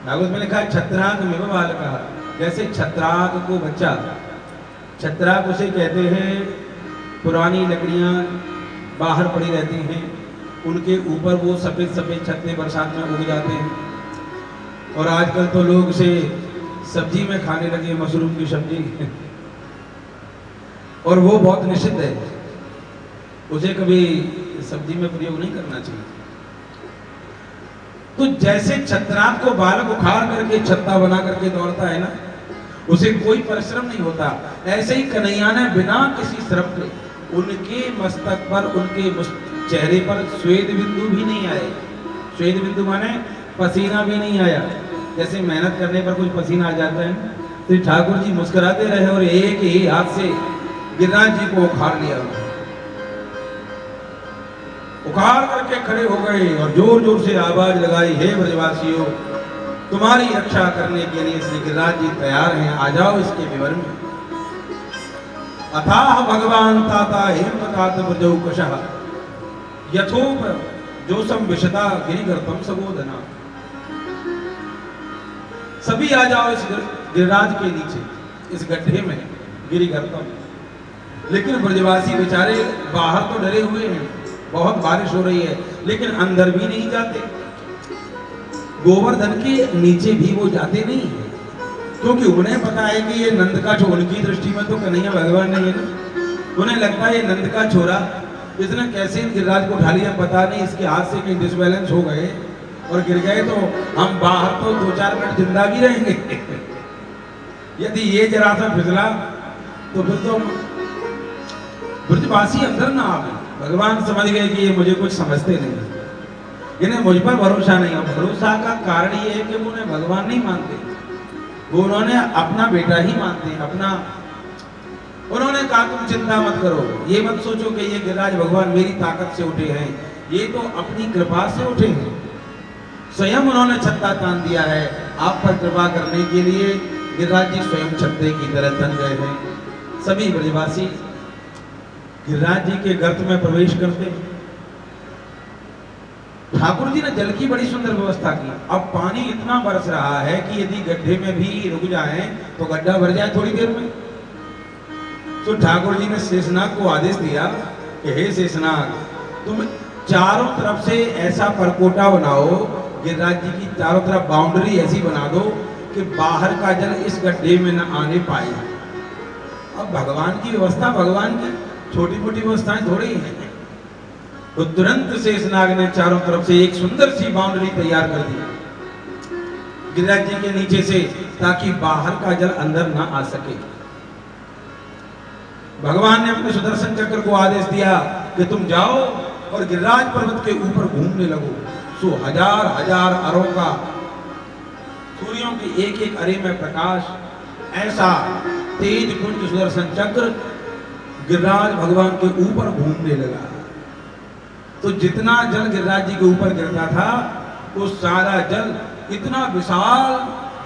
भागवत में लिखा है छत्राक में बालका, जैसे छत्राक को बच्चा, छत्राक उसे कहते हैं पुरानी लकड़ियां बाहर पड़ी रहती हैं, उनके ऊपर वो सफेद सफेद छत्ते बरसात में उग जाते हैं। और आजकल तो लोग उसे सब्जी में खाने लगे, मशरूम की सब्जी और वो बहुत निषिद्ध है, उसे कभी सब्जी में प्रयोग नहीं करना चाहिए। तो जैसे छत्राक को बालक उखाड़ करके छत्ता बना करके दौड़ता है ना, उसे कोई परिश्रम नहीं होता, ऐसे ही कन्हैया ने बिना किसी श्रम के उनके मस्तक पर, उनके चेहरे पर श्वेत बिंदु भी नहीं आए। श्वेत बिंदु माने पसीना भी नहीं आया। जैसे मेहनत करने पर कुछ पसीना आ जाता है, तो ठाकुर जी मुस्कुराते रहे और एक ही हाथ से गिरिराज जी को उखाड़ लिया, उखाड़ करके खड़े हो गए और जोर जोर से आवाज लगाई, हे ब्रजवासियों, तुम्हारी रक्षा करने के लिए श्री गिरिराज जी तैयार हैं, आ जाओ इसके विवर में। अथाह भगवान ताता हेमतात ब्रजौकशः यथोप जोसम विशता गिरिगर्तम सबोधना। सभी आ जाओ इस गिरिराज के नीचे, इस गड्ढे में गिरिगर्तम। लेकिन ब्रजवासी बेचारे बाहर तो डरे हुए हैं, बहुत बारिश हो रही है, लेकिन अंदर भी नहीं जाते। गोवर्धन के नीचे भी वो जाते नहीं है, क्योंकि उन्हें पता है कि ये नंद का छोरा, उनकी दृष्टि में तो कन्हैया भगवान नहीं है ना। उन्हें लगता है ये नंद का छोरा, इसने कैसे गिरिराज को उठा लिया पता नहीं, इसके हाथ से कहीं डिसबैलेंस हो गए और गिर गए तो हम बाहर तो 2-4 मिनट जिंदा भी रहेंगे। यदि ये जरा सा फिसला तो फिर तो ब्रजवासी अंदर ना आ गए। भगवान समझ गए कि ये मुझे कुछ समझते नहीं, इन्हें मुझ पर भरोसा नहीं है। भरोसा का कारण ये है कि वो उन्हें भगवान नहीं मानते, वो उन्होंने अपना बेटा ही मानते हैं, अपना। उन्होंने कहा तुम चिंता मत करो, ये मत सोचो कि ये गिरिराज भगवान मेरी ताकत से उठे हैं, ये तो अपनी कृपा से उठे हैं। स्वयं उन्होंने छत्ता तान दिया है आप पर कृपा करने के लिए। गिरिराज जी स्वयं छत्ते की तरह तन गए हैं। सभी ब्रजवासी गिरिराज जी के गर्त में प्रवेश करते। ठाकुर जी ने जल की बड़ी सुंदर व्यवस्था की। अब पानी इतना बरस रहा है कि यदि गड्ढे में भी रुक जाए तो गड्ढा भर जाए थोड़ी देर में। तो ठाकुर जी ने शेषनाग को आदेश दिया कि हे शेषनाग, तुम चारों तरफ से ऐसा परकोटा बनाओ, गिरिराज जी की चारों तरफ बाउंड्री ऐसी बना दो कि बाहर का जल इस गड्ढे में न आने पाए। अब भगवान की व्यवस्था, भगवान की छोटी मोटी व्यवस्थाएं थोड़ी हैं। तो तुरंत शेषनाग ने चारों तरफ से एक सुंदर सी बाउंड्री तैयार कर दी गिरिराज जी के नीचे से, ताकि बाहर का जल अंदर ना आ सके। भगवान ने अपने सुदर्शन चक्र को आदेश दिया कि तुम जाओ और गिरिराज पर्वत के ऊपर घूमने लगो। सो हजार हजार अरों का, सूर्यों के एक एक अरे में प्रकाश, ऐसा तेज कुंज सुदर्शन चक्र गिरिराज भगवान के ऊपर घूमने लगा। तो जितना जल गिरिराज जी के ऊपर गिरता था, वो सारा जल इतना विशाल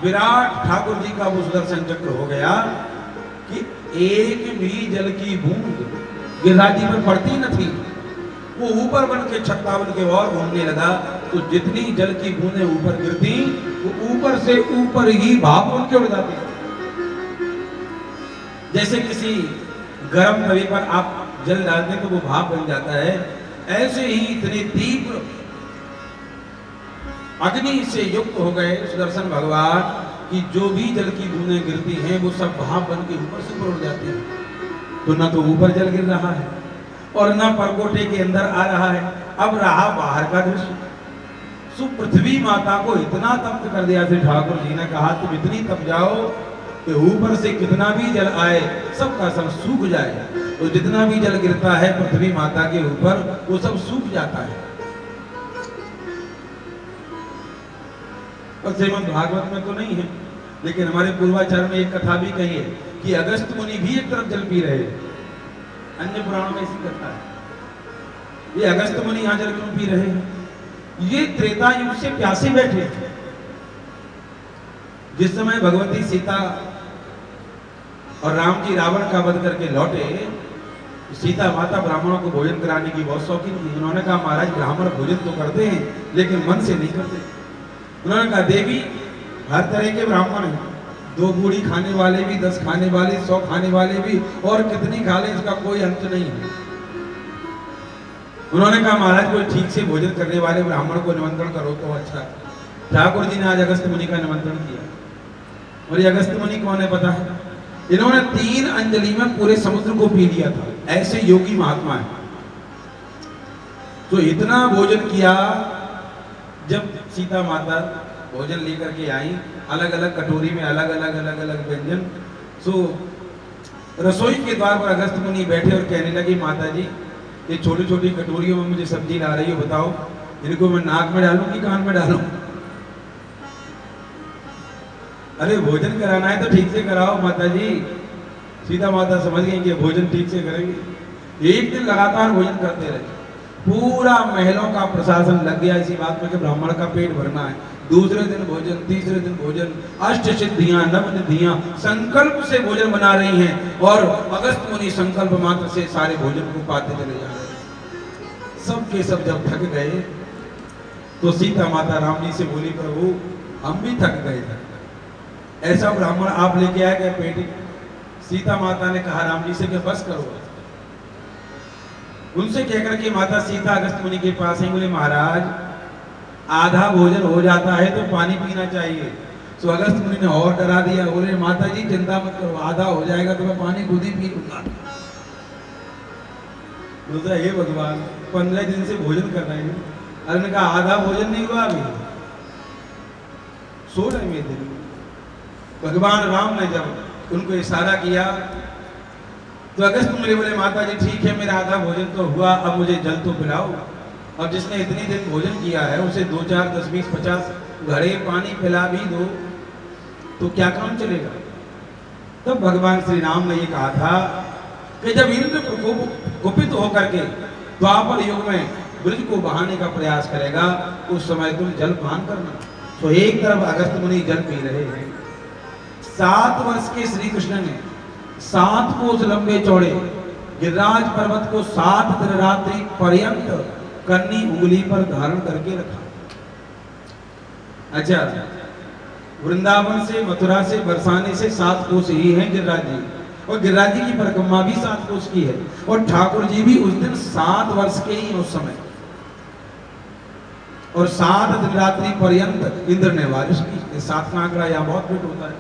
विराट ठाकुर जी का वो सुदर्शन चक्र हो गया कि एक भी जल की बूंद गिरिराज जी पर पड़ती न थी। वो ऊपर बन के छत्ता बन के और घूमने लगा। तो जितनी जल की बूंदें ऊपर गिरती, वो ऊपर से ऊपर ही भाप बन के उड़ जाती। जैसे किसी गर्म तवे पर आप जल डालते तो वो भाप बन जाता है, ऐसे ही इतने तीव्र अग्नि से युक्त हो गए सुदर्शन भगवान कि जो भी जल की बूंदें गिरती हैं वो सब भाप बन के ऊपर से उड़ जाती हैं। तो ना तो ऊपर जल गिर रहा है और ना परकोटे के अंदर आ रहा है। अब रहा बाहर का दृश्य। सो पृथ्वी माता को इतना तप्त कर दिया श्री ठाकुर जी ने कहा तुम इतनी तप जाओ कि ऊपर से कितना भी जल आए सबका सब सूख जाए। तो जितना भी जल गिरता है पृथ्वी माता के ऊपर वो सब सूख जाता है। और श्रीमद् भागवत में तो नहीं है, लेकिन हमारे पूर्वाचार्य ने एक कथा भी कही है कि अगस्त मुनि भी एक तरफ जल पी रहे। अन्य पुराणों में ऐसी कथा है। ये अगस्त मुनि यहाँ जल क्यों पी रहे हैं? ये त्रेता युग से प्यासे बैठे। जिस समय भगवती सीता और राम जी रावण का वध करके लौटे सीता माता ब्राह्मणों को भोजन कराने की बहुत शौकीन थी। उन्होंने कहा महाराज ब्राह्मण भोजन तो करते हैं लेकिन मन से नहीं करते। उन्होंने कहा देवी हर तरह के ब्राह्मण हैं, 2 बूढ़ी खाने वाले भी, 10 खाने वाले, 100 खाने वाले भी, और कितनी खा ले इसका कोई अंत नहीं है। उन्होंने कहा महाराज कोई ठीक से भोजन करने वाले ब्राह्मण को निमंत्रण करो तो अच्छा। ठाकुर जी ने आज अगस्त मुनि का निमंत्रण किया। और ये अगस्त मुनि कौन है पता है? इन्होंने 3 अंजलि में पूरे समुद्र को पी लिया था, ऐसे योगी महात्मा है। तो इतना भोजन किया। जब सीता माता भोजन लेकर के आई, अलग अलग कटोरी में अलग अलग व्यंजन। सो रसोई के द्वार पर अगस्त मुनि बैठे और कहने लगे माता जी ये छोटी छोटी कटोरियों में मुझे सब्जी ला रही हो, बताओ इनको मैं नाक में डालूं कि कान में डालूं? अरे भोजन कराना है तो ठीक से कराओ माता जी। सीता माता समझ गई कि भोजन ठीक से करेंगे। एक दिन लगातार भोजन करते रहे। पूरा महलों का प्रशासन लग गया इसी बात में कि ब्राह्मण का पेट भरना है। दूसरे दिन भोजन, तीसरे दिन भोजन, अष्ट सिद्धियां, नव निधियां संकल्प से भोजन बना रही हैं और अगस्त मुनि संकल्प मात्र से सारे भोजन को पाते चले जा रहे हैं। सब के सब जब थक गए तो सीता माता राम जी से बोली प्रभु हम भी थक गए थे, ऐसा ब्राह्मण आप लेके आए क्या पेट? सीता माता ने कहा राम जी से कि बस करो। उनसे कहकर के माता सीता अगस्त मुनि के पास ही बोले महाराज आधा भोजन हो जाता है तो पानी पीना चाहिए। तो अगस्त मुनि ने और डरा दिया, बोले माता जी चिंता मत करो, आधा हो जाएगा तो मैं पानी खुद ही पी लूंगा। दूसरा हे भगवान 15 दिन से भोजन कर रहे हैं। अरे ने कहा आधा भोजन नहीं हुआ अभी, 16वें दिन भगवान राम ने जब उनको इशारा किया तो अगस्त मुनि बोले माता जी ठीक है मेरा आधा भोजन तो हुआ, अब मुझे जल तो पिलाओ। अब जिसने इतनी दिन भोजन किया है उसे 2, 4, 10, 20, 50 घड़े पानी पिला भी दो तो क्या काम चलेगा। तब भगवान श्री राम ने ये कहा था कि जब इंद्र कुपित होकर के द्वापर युग में ब्रज को बहाने का प्रयास करेगा उस समय तुम जल पान करना। तो एक तरफ अगस्त मुनि जल पी रहे हैं। 7 वर्ष के श्री कृष्ण ने 7 कोस लंबे चौड़े गिरिराज पर्वत को 7 दिन रात्रि पर्यंत कन्नी उंगली पर धारण करके रखा। अच्छा वृंदावन से मथुरा से बरसाने से 7 कोस ही हैं गिरिराज जी, और गिरिराज जी की परिक्रमा भी 7 कोस की है। और ठाकुर जी भी उस दिन 7 वर्ष के ही उस समय, और 7 दिन रात्रि पर्यंत इंद्र ने बारिश की। 7 का आंकड़ा यहाँ बहुत फिट होता है।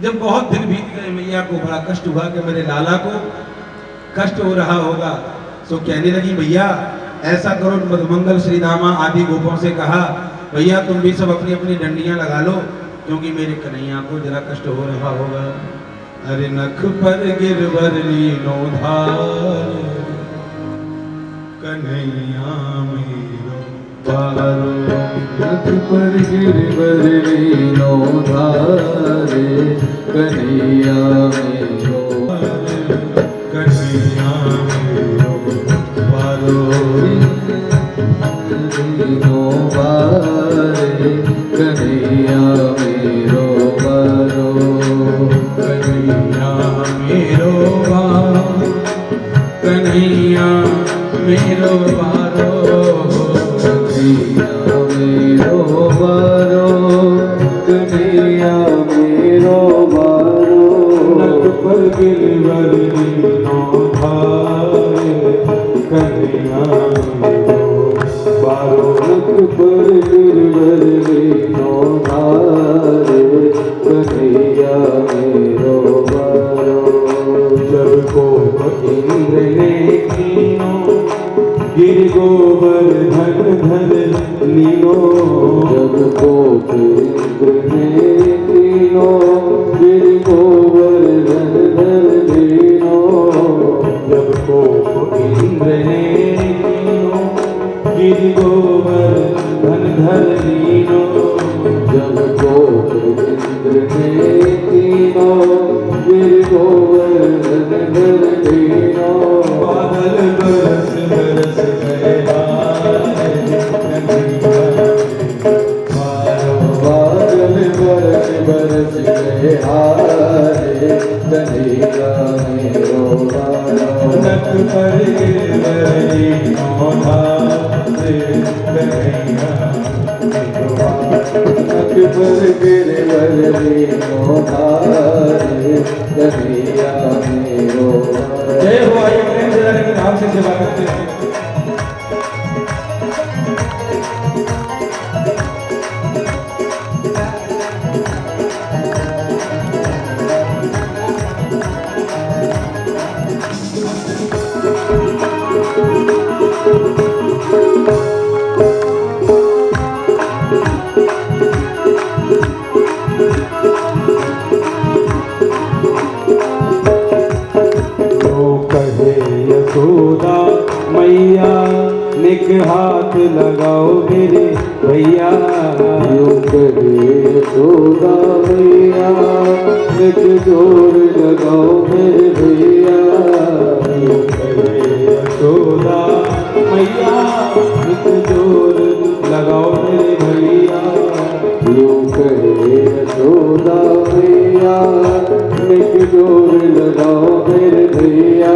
जब बहुत दिन बीत गए मैया को बड़ा कष्ट हुआ कि मेरे लाला को कष्ट हो रहा होगा, तो कहने लगी भैया ऐसा करो, मधुमंगल श्री दामा आदि गोपों से कहा भैया तुम भी सब अपनी अपनी डंडियां लगा लो क्योंकि मेरे कन्हैया को जरा कष्ट हो रहा होगा। अरे नख पर गिरवर लीनो धार कन्हैया मेरो पारो, नख पर गिरवर लीनो धारे कन्हैया मेरो, कन्हैया मेरो पारो, लीनो बारे कन्हैया मेरो पारो, कन्हैया मेरो पारो, कन्हैया मेरो पारो, कन्हैया मेरो बारो, कन्हैया मेरो बारो, नख पर गिरवर लीनो धारे कन्हैया मेरो पारो, नख पर गिरवर लीनो धारे कन्हैया मेरो बारो, जब को इंद्र ने कीनो गिर गोवर्धन धर लीनो, जब कोप इंद्र ने कीनो गिर गोवर्धन धर लीनो, जब को इंद्र ने कीनो गिर गोवर्धन धर लीनो, जब कोप इंद्र ने कीनो गिर गोवर्धन धर लीनो, बादल बरस बरस गए बादल बरस बरस गए हारे कन्हैया मेरो पर गिरवरी नौधारे कन्हैया तक पर गिरवरी नौधारे कन्हैया मेरो। जय हो। आइए प्रेम से जाने के भाव से सेवा करते हैं। यशोदा मैया निक हाथ लगाओ मेरे भैया। यूं कहे यशोदा मैया निक जोर लगाओ मेरे भैया। यूं कहे यशोदा मैया निक जोर लगाओ मेरे भैया। यूं कहे यशोदा मैया निक जोर लगाओ मेरे भैया।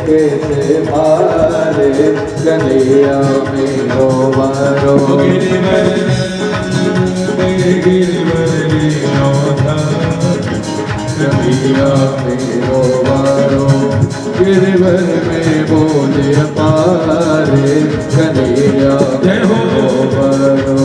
कैसे मारे कन्हैया मेरो मारो। कन्हैया मेरो मारो गिरवर में बोले पारे कन्हैया मेरो मारो।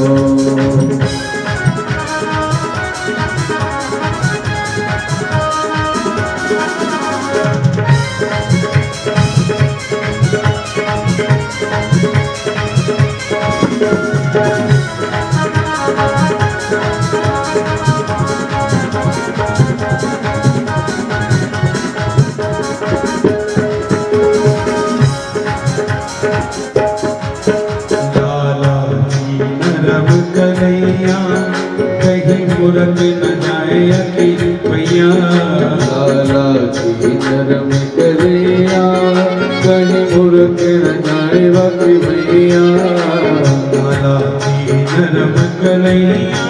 मूरत न जाए अकेली मैया। लाला जी नरम कन्हैया कहीं मूरत न जाए बाकी मैया। लाला जी नरम कन्हैया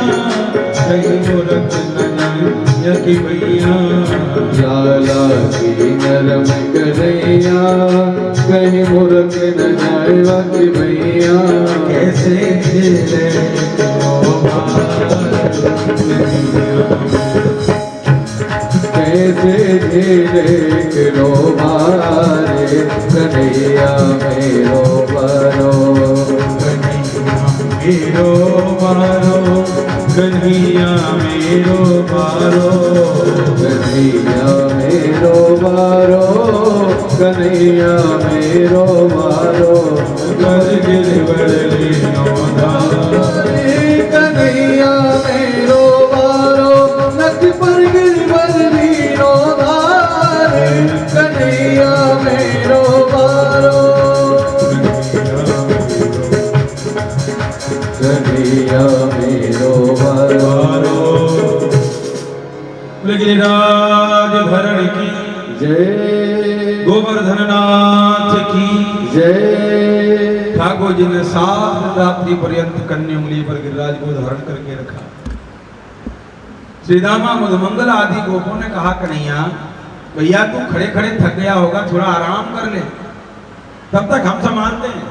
कहीं मूरत न जाए अकेली मैया। लाला जी नरम कन्हैया कहीं मूरत न जाए बाकी मैया। कैसे खेले कैसे धीरे गिरो मारे कन्हैया मेरो मारो। मेरो मारो कन्हैया मेरो मारो। कन्हैया मेरो मारो कन्हैया मेरो मारो। कर गिरवर नौधारे कन्हैया मेरो मारो नक पर गिरवर नौधारे कन्हैया मेरो मारो। कन्हैया मेरो मारो। गिरिराज भरण की जय गोवर्धन नाथ की जय। ठाकुर जी ने 7 रात्रि पर्यंत कन्या उंगली पर गिरिराज को धारण करके रखा। श्री दामा मधुमंगल आदि गोपों ने कहा कन्हैया भैया तू खड़े खड़े थक गया होगा, थोड़ा आराम कर ले, तब तक हम संभालते हैं।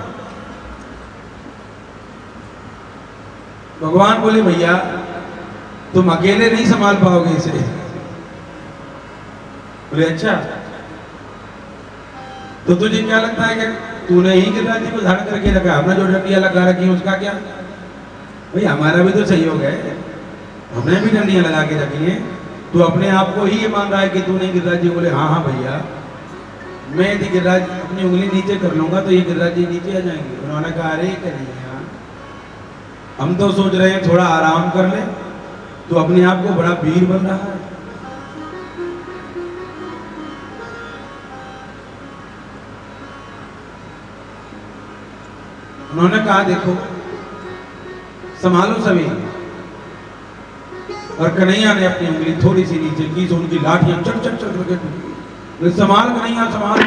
भगवान बोले भैया तुम अकेले नहीं संभाल पाओगे इसे। बोले अच्छा तो तुझे क्या लगता है कि तूने ही गिरिराज जी को धारण करके रखा, हमने जो डंडियां लगा रखी उसका क्या? भाई हमारा भी तो सहयोग है, हमने भी डंडियां लगा के रखी है। तू अपने आप को ही ये मान रहा है कि तू नहीं गिरिराज जी। बोले हाँ हाँ भैया मैं यदि गिरिराज अपनी उंगली नीचे कर लूंगा तो ये गिरिराज जी नीचे आ जाएंगे। उन्होंने कहा अरे कन्हैया हम तो सोच रहे हैं थोड़ा आराम कर ले, तू अपने आप को बड़ा वीर बन रहा है। उन्होंने कहा देखो संभालो सभी। और कन्हैया ने अपनी उंगली थोड़ी सी नीचे की तो उनकी लाठियां चट चट चट करके टूटी। संभाल कन्हैया संभाल।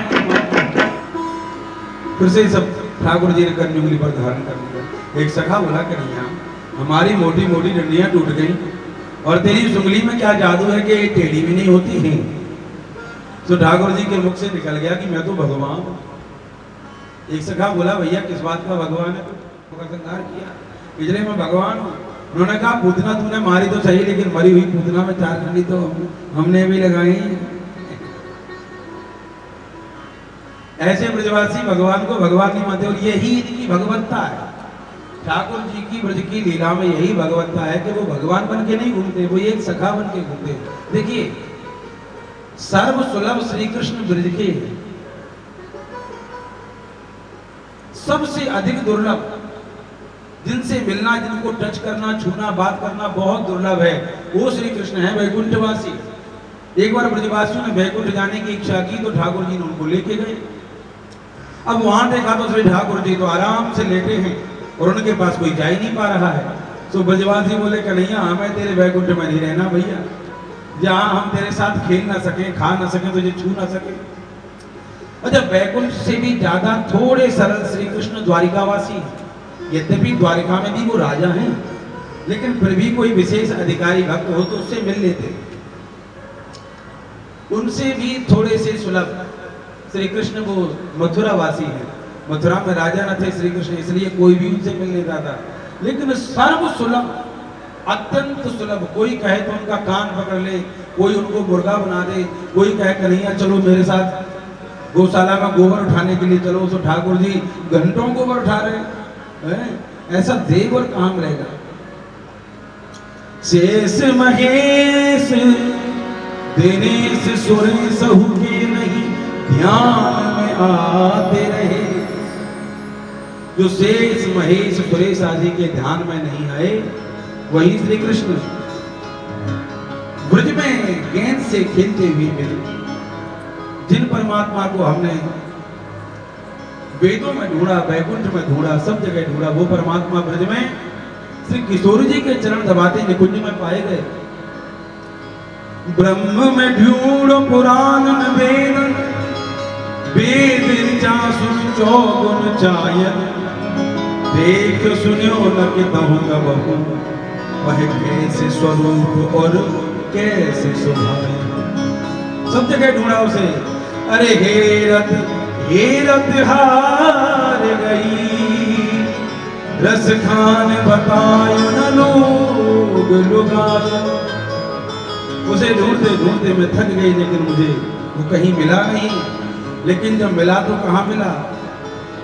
फिर से सब ठाकुर जी ने करनी उंगली पर धारण कर लिया। एक सखा बोला कन्हैया, हमारी मोटी मोटी डंडियां टूट गई और तेरी इस उंगली में क्या जादू है कि टेढ़ी भी नहीं होती है। तो ठाकुर जी के मुख से निकल गया कि मैं तो भगवान हूं। एक सखा बोला, भैया किस बात का भगवान है? तो श्रृंगार किया, इसलिए मैं भगवान हूं। उन्होंने कहा, पूतना तूने मारी तो सही, लेकिन मरी हुई पूतना में 4 डंडी तो हमने भी लगाई। ऐसे ब्रजवासी भगवान को भगवान नहीं मानते, और यही इनकी भगवत्ता है। ठाकुर जी की ब्रज की लीला में यही भगवत्ता है कि वो भगवान बन के नहीं घूमते, वो एक सखा बन के घूमते। देखिए, सर्व सुलभ श्री कृष्ण ब्रज के सबसे अधिक दुर्लभ, जिनसे मिलना, जिनको टच करना, छूना, बात करना बहुत दुर्लभ है, वो श्री कृष्ण है वैकुंठवासी। एक बार ब्रजवासियों ने वैकुंठ जाने की इच्छा की तो ठाकुर जी ने उनको लेके गए। अब वहां देखा तो श्री ठाकुर जी तो आराम से लेटे हैं और उनके पास कोई जा ही नहीं पा रहा है। तो ब्रजवासी बोले, कन्हैया हमें तेरे वैकुंठ में नहीं रहना भैया, जहां हम तेरे साथ खेल ना सके, खा ना सके, तुझे छू ना सके। और जब वैकुंठ से भी ज्यादा थोड़े सरल श्री कृष्ण द्वारिकावासी, यद्यपि द्वारिका में भी वो राजा हैं, लेकिन फिर भी कोई विशेष अधिकारी भक्त हो तो उससे मिल लेते। उनसे भी थोड़े से सुलभ श्री कृष्ण वो मथुरावासी हैं। मथुरा में राजा न थे श्री कृष्ण, इसलिए कोई भी उनसे मिल लेता था। लेकिन सर्व सुलभ, अत्यंत सुलभ, कोई कहे तो उनका कान पकड़ ले, कोई उनको मुर्गा बना दे, कोई कहे कन्हैया चलो मेरे साथ गौशाला में गोबर उठाने के लिए चलो, तो ठाकुर जी घंटों गोबर उठा रहे हैं। ऐसा देव और काम रहेगा। शेष महेश दिनेश सुरेश सहु के नहीं ध्यान में आते रहे। जो शेष महेश सुरेश आदि के ध्यान में नहीं आए, वही श्री कृष्ण ब्रज में गेंद से खेलते हुए मिले। जिन परमात्मा को हमने वेदों में ढूंढा, वैकुंठ में ढूंढा, सब जगह ढूंढा, वो परमात्मा ब्रज में श्री किशोर जी के चरण दबाते निकुंज में पाए गए। ब्रह्म में ढूंढो पुराण में वेद, वेद ऋचा सुन चौगुन चायन, देख सुनियो न कि कहूँगा बहु, वह कैसे स्वरूप और कैसे सुभाए। सब जगह ढूंढा उसे। अरे हेरत हार गई, रस खान बतायो न लोग लुगाए। उसे ढूंढते ढूंढते मैं थक गई, लेकिन मुझे वो कहीं मिला नहीं। लेकिन जब मिला तो कहाँ मिला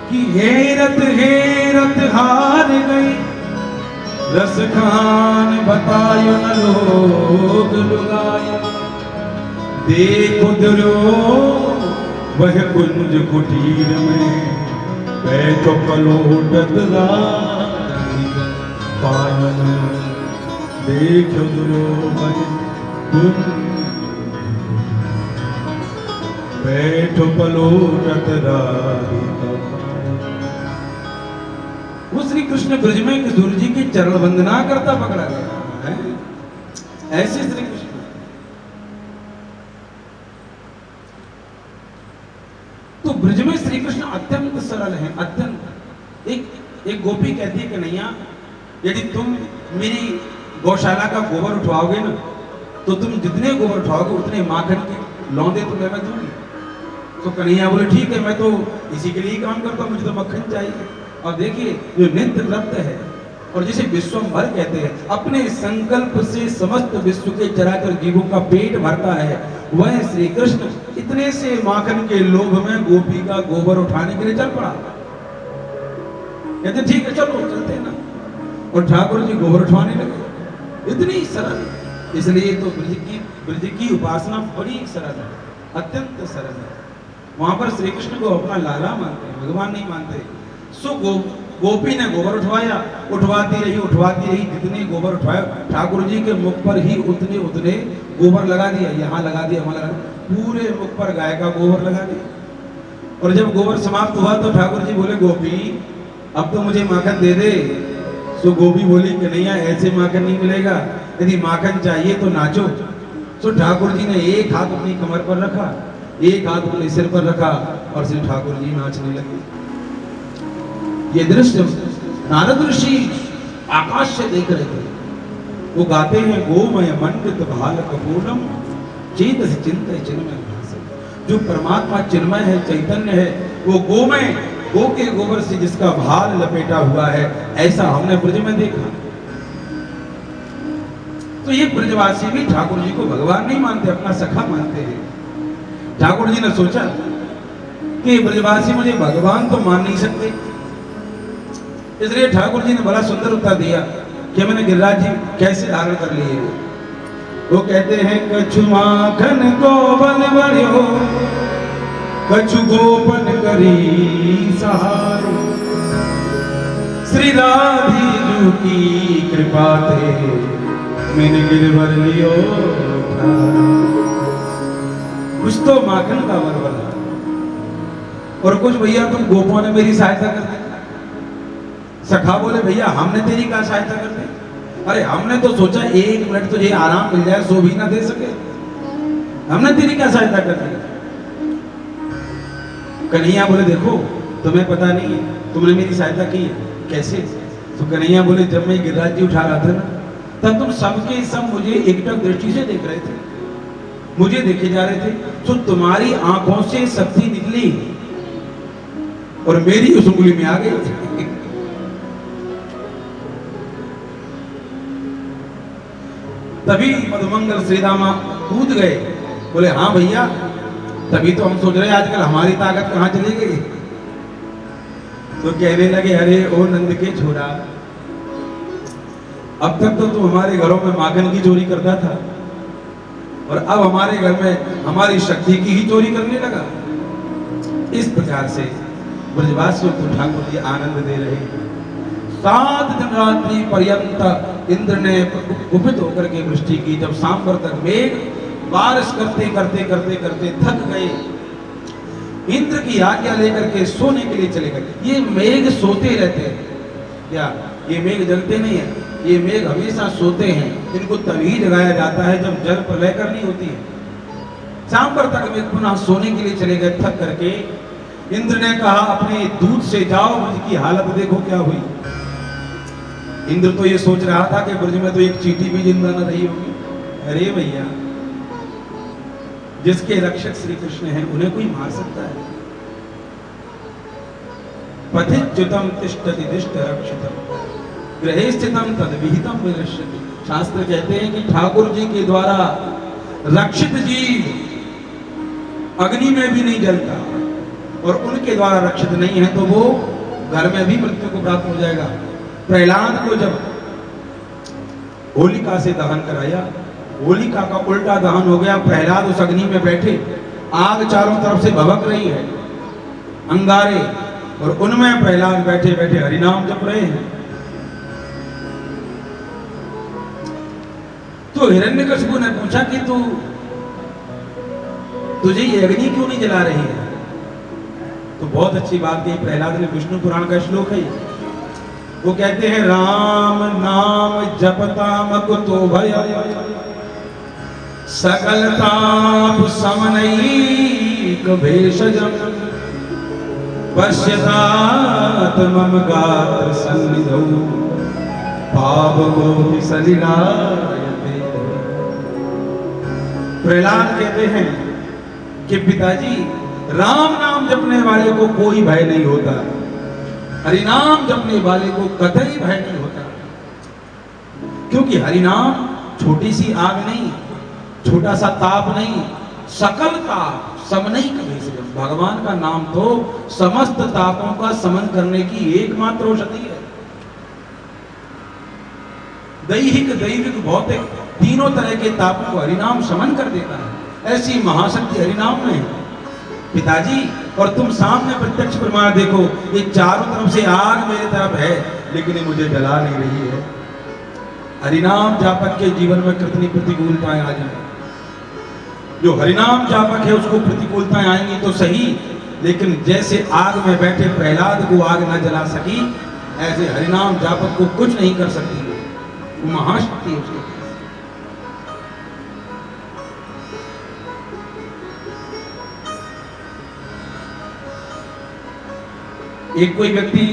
कि हेरत हार गई, रस खान बतायो न लोग लुगाए। देखो दुर्यो वह कुंज कुटीर में, बैठो पलोटत पायन। देखो दुर्यो वह कुंज, बैठो पलोटत वो श्री कृष्ण ब्रज में किशोर जी की चरण वंदना करता पकड़ा गया है। ऐसे श्री कृष्ण। तो ब्रज में श्री कृष्ण अत्यंत सरल हैं, अत्यंत। एक गोपी कहती है कि नैया, यदि तुम मेरी गौशाला का गोबर उठवाओगे ना, तो तुम जितने गोबर उठाओगे उतने माखन के लौंदे तुम्हें मैं दूंगी। तो कन्हैया बोले ठीक है, मैं तो इसी के लिए काम करता हूँ, मुझे तो मक्खन चाहिए। और देखिए, जो नित्य तृप्त है और जिसे विश्वम्भर कहते हैं, अपने संकल्प से समस्त विश्व के चराचर जीवों का पेट भरता है, वह श्री कृष्ण इतने से माखन के लोभ में गोपी का गोबर उठाने के लिए चल पड़ा। कहते ठीक है चलो चलते ना, और ठाकुर जी गोबर उठवाने लगे। इतनी सरल, इसलिए तो ब्रज की उपासना बड़ी सरल है, अत्यंत सरल है। वहां पर श्री कृष्ण को अपना लाला मानते हैं, भगवान नहीं मानते। सो गोपी ने गोबर उठवाया, उठवाती रही, जितने गोबर उठवाया ठाकुर जी के मुख पर ही उतने गोबर लगा दिया, यहाँ लगा दिया, वहां लगा दिया, पूरे मुख पर गाय का गोबर लगा दिया। और जब गोबर समाप्त हुआ तो ठाकुर जी बोले, गोपी अब तो मुझे माखन दे दे। सो गोपी बोली कि नहीं, ऐसे माखन नहीं मिलेगा, यदि माखन चाहिए तो नाचो। सो ठाकुर जी ने एक हाथ अपनी कमर पर रखा, एक हाथ अपने सिर पर रखा, और श्री ठाकुर जी नाचने लगे। ये दृश्य नारद ऋषि आकाश से देख रहे थे। वो गाते हैं गोमय मंडित भाल कपूरम चेत चिंत चिन्मय भासम। जो परमात्मा चिन्मय है, चैतन्य है, वो गोमय, गो के गोबर से जिसका भाल लपेटा हुआ है, ऐसा हमने ब्रज में देखा। तो ये ब्रजवासी भी ठाकुर जी को भगवान नहीं मानते, अपना सखा मानते हैं। ठाकुर जी ने सोचा कि ब्रजवासी मुझे भगवान तो मान नहीं सकते, इसलिए ठाकुर जी ने बड़ा सुंदर उत्तर दिया कि मैंने गिरिराज जी कैसे धारण कर लिए। वो कहते हैं कछु माखन को बन बढ़ियो, कछु गोपन करी सहारो, श्री राधीजू की कृपा थे मैंने गिरवर लियो ठारो। कुछ तो माखन का वर बना और कुछ भैया तुम गोपों ने मेरी सहायता कर दी। सखा बोले भैया हमने तेरी क्या सहायता कर दी? अरे हमने तो सोचा 1 मिनट तुझे आराम मिल जाए, सो भी ना दे सके, हमने तेरी क्या सहायता कर दी? कन्हैया बोले देखो तुम्हें पता नहीं है, तुमने मेरी सहायता की है। कैसे? तो कन्हैया बोले जब मैं गिरिराज जी उठा रहा था ना, तब तुम सबके सब मुझे एकटक दृष्टि से देख रहे थे, मुझे देखे जा रहे थे, तो तुम्हारी आंखों से शक्ति निकली और मेरी उस उंगली में आ गई। तभी मधुमंगल श्रीदामा कूद गए, बोले हाँ भैया, तभी तो हम सोच रहे हैं आजकल हमारी ताकत कहां चली गई। तो कहने लगे अरे ओ नंद के छोरा, अब तक तो तू हमारे घरों में माखन की चोरी करता था और अब हमारे घर में हमारी शक्ति की ही चोरी करने लगा। इस प्रकार से ब्रजवासियों को ठाकुर जी आनंद दे रहे हैं। 7 दिन रात्रि पर्यंत इंद्र ने कुपित होकर के वृष्टि की। जब सांबर तक मेघ बारिश करते करते करते करते थक गए, इंद्र की आज्ञा लेकर के सोने के लिए चले गए। ये मेघ सोते रहते हैं क्या? ये मेघ जगते नहीं है, ये मेघ हमेशा सोते हैं। इनको तभी जगाया जाता है जब जल प्रलय करनी होती है। सांबर तक में पुनः सोने के लिए चले गए थक करके। इंद्र ने कहा अपने दूत से जाओ, ब्रज की हालत देखो क्या हुई। इंद्र तो ये सोच रहा था कि ब्रज में तो एक चींटी भी जिंदा न रही होगी। अरे भैया, जिसके रक्षक श्री कृष्ण हैं उन्हें कोई मार सकता है? पथिच्युतम तिष्ठति दिष्ट रक्षितम गृहे स्थितम तद विहितम विनश्यति। शास्त्र कहते हैं कि ठाकुर जी के द्वारा रक्षित जीव अग्नि में भी नहीं जलता और उनके द्वारा रक्षित नहीं है तो वो घर में भी मृत्यु को प्राप्त हो जाएगा। प्रहलाद को जब होलिका से दहन कराया, होलिका का उल्टा दहन हो गया, प्रहलाद उस अग्नि में बैठे, आग चारों तरफ से भभक रही है, अंगारे, और उनमें प्रहलाद बैठे बैठे हरिनाम जप रहे हैं। तो हिरण्यकशिपु ने पूछा कि तुझे ये अग्नि क्यों नहीं जला रही है? तो बहुत अच्छी बात कही प्रहलाद ने, विष्णु पुराण का श्लोक है। वो कहते हैं राम नाम जपता मकुतो भय सकल ताप समनैक भेषजम पश्यतात मम गात्र सन्निधौ पावकोटि सलिलायते। प्रहलाद कहते हैं कि पिताजी, राम नाम जपने वाले को कोई भय नहीं होता, हरिनाम जपने वाले को कतई भय नहीं होता, क्योंकि हरिनाम छोटी सी आग नहीं, छोटा सा ताप नहीं, सकल ताप समनैक भेषजम। भगवान का नाम तो समस्त तापों का समन करने की एकमात्र औषधि है। दैहिक, दैविक, भौतिक तीनों तरह के तापों को हरिनाम समन कर देता है। ऐसी महाशक्ति हरिनाम में है पिताजी। और तुम सामने प्रत्यक्ष प्रमाण देखो, ये चारों तरफ से आग मेरे तरफ है लेकिन ये मुझे जला नहीं रही है। हरिनाम जापक के जीवन में कितनी प्रतिकूलताएं आ जाए, जो हरिनाम जापक है उसको प्रतिकूलताएं आएंगी तो सही, लेकिन जैसे आग में बैठे प्रहलाद को आग न जला सकी, ऐसे हरिनाम जापक को कुछ नहीं कर सकती। वो महाशक्ति है उसके। एक कोई व्यक्ति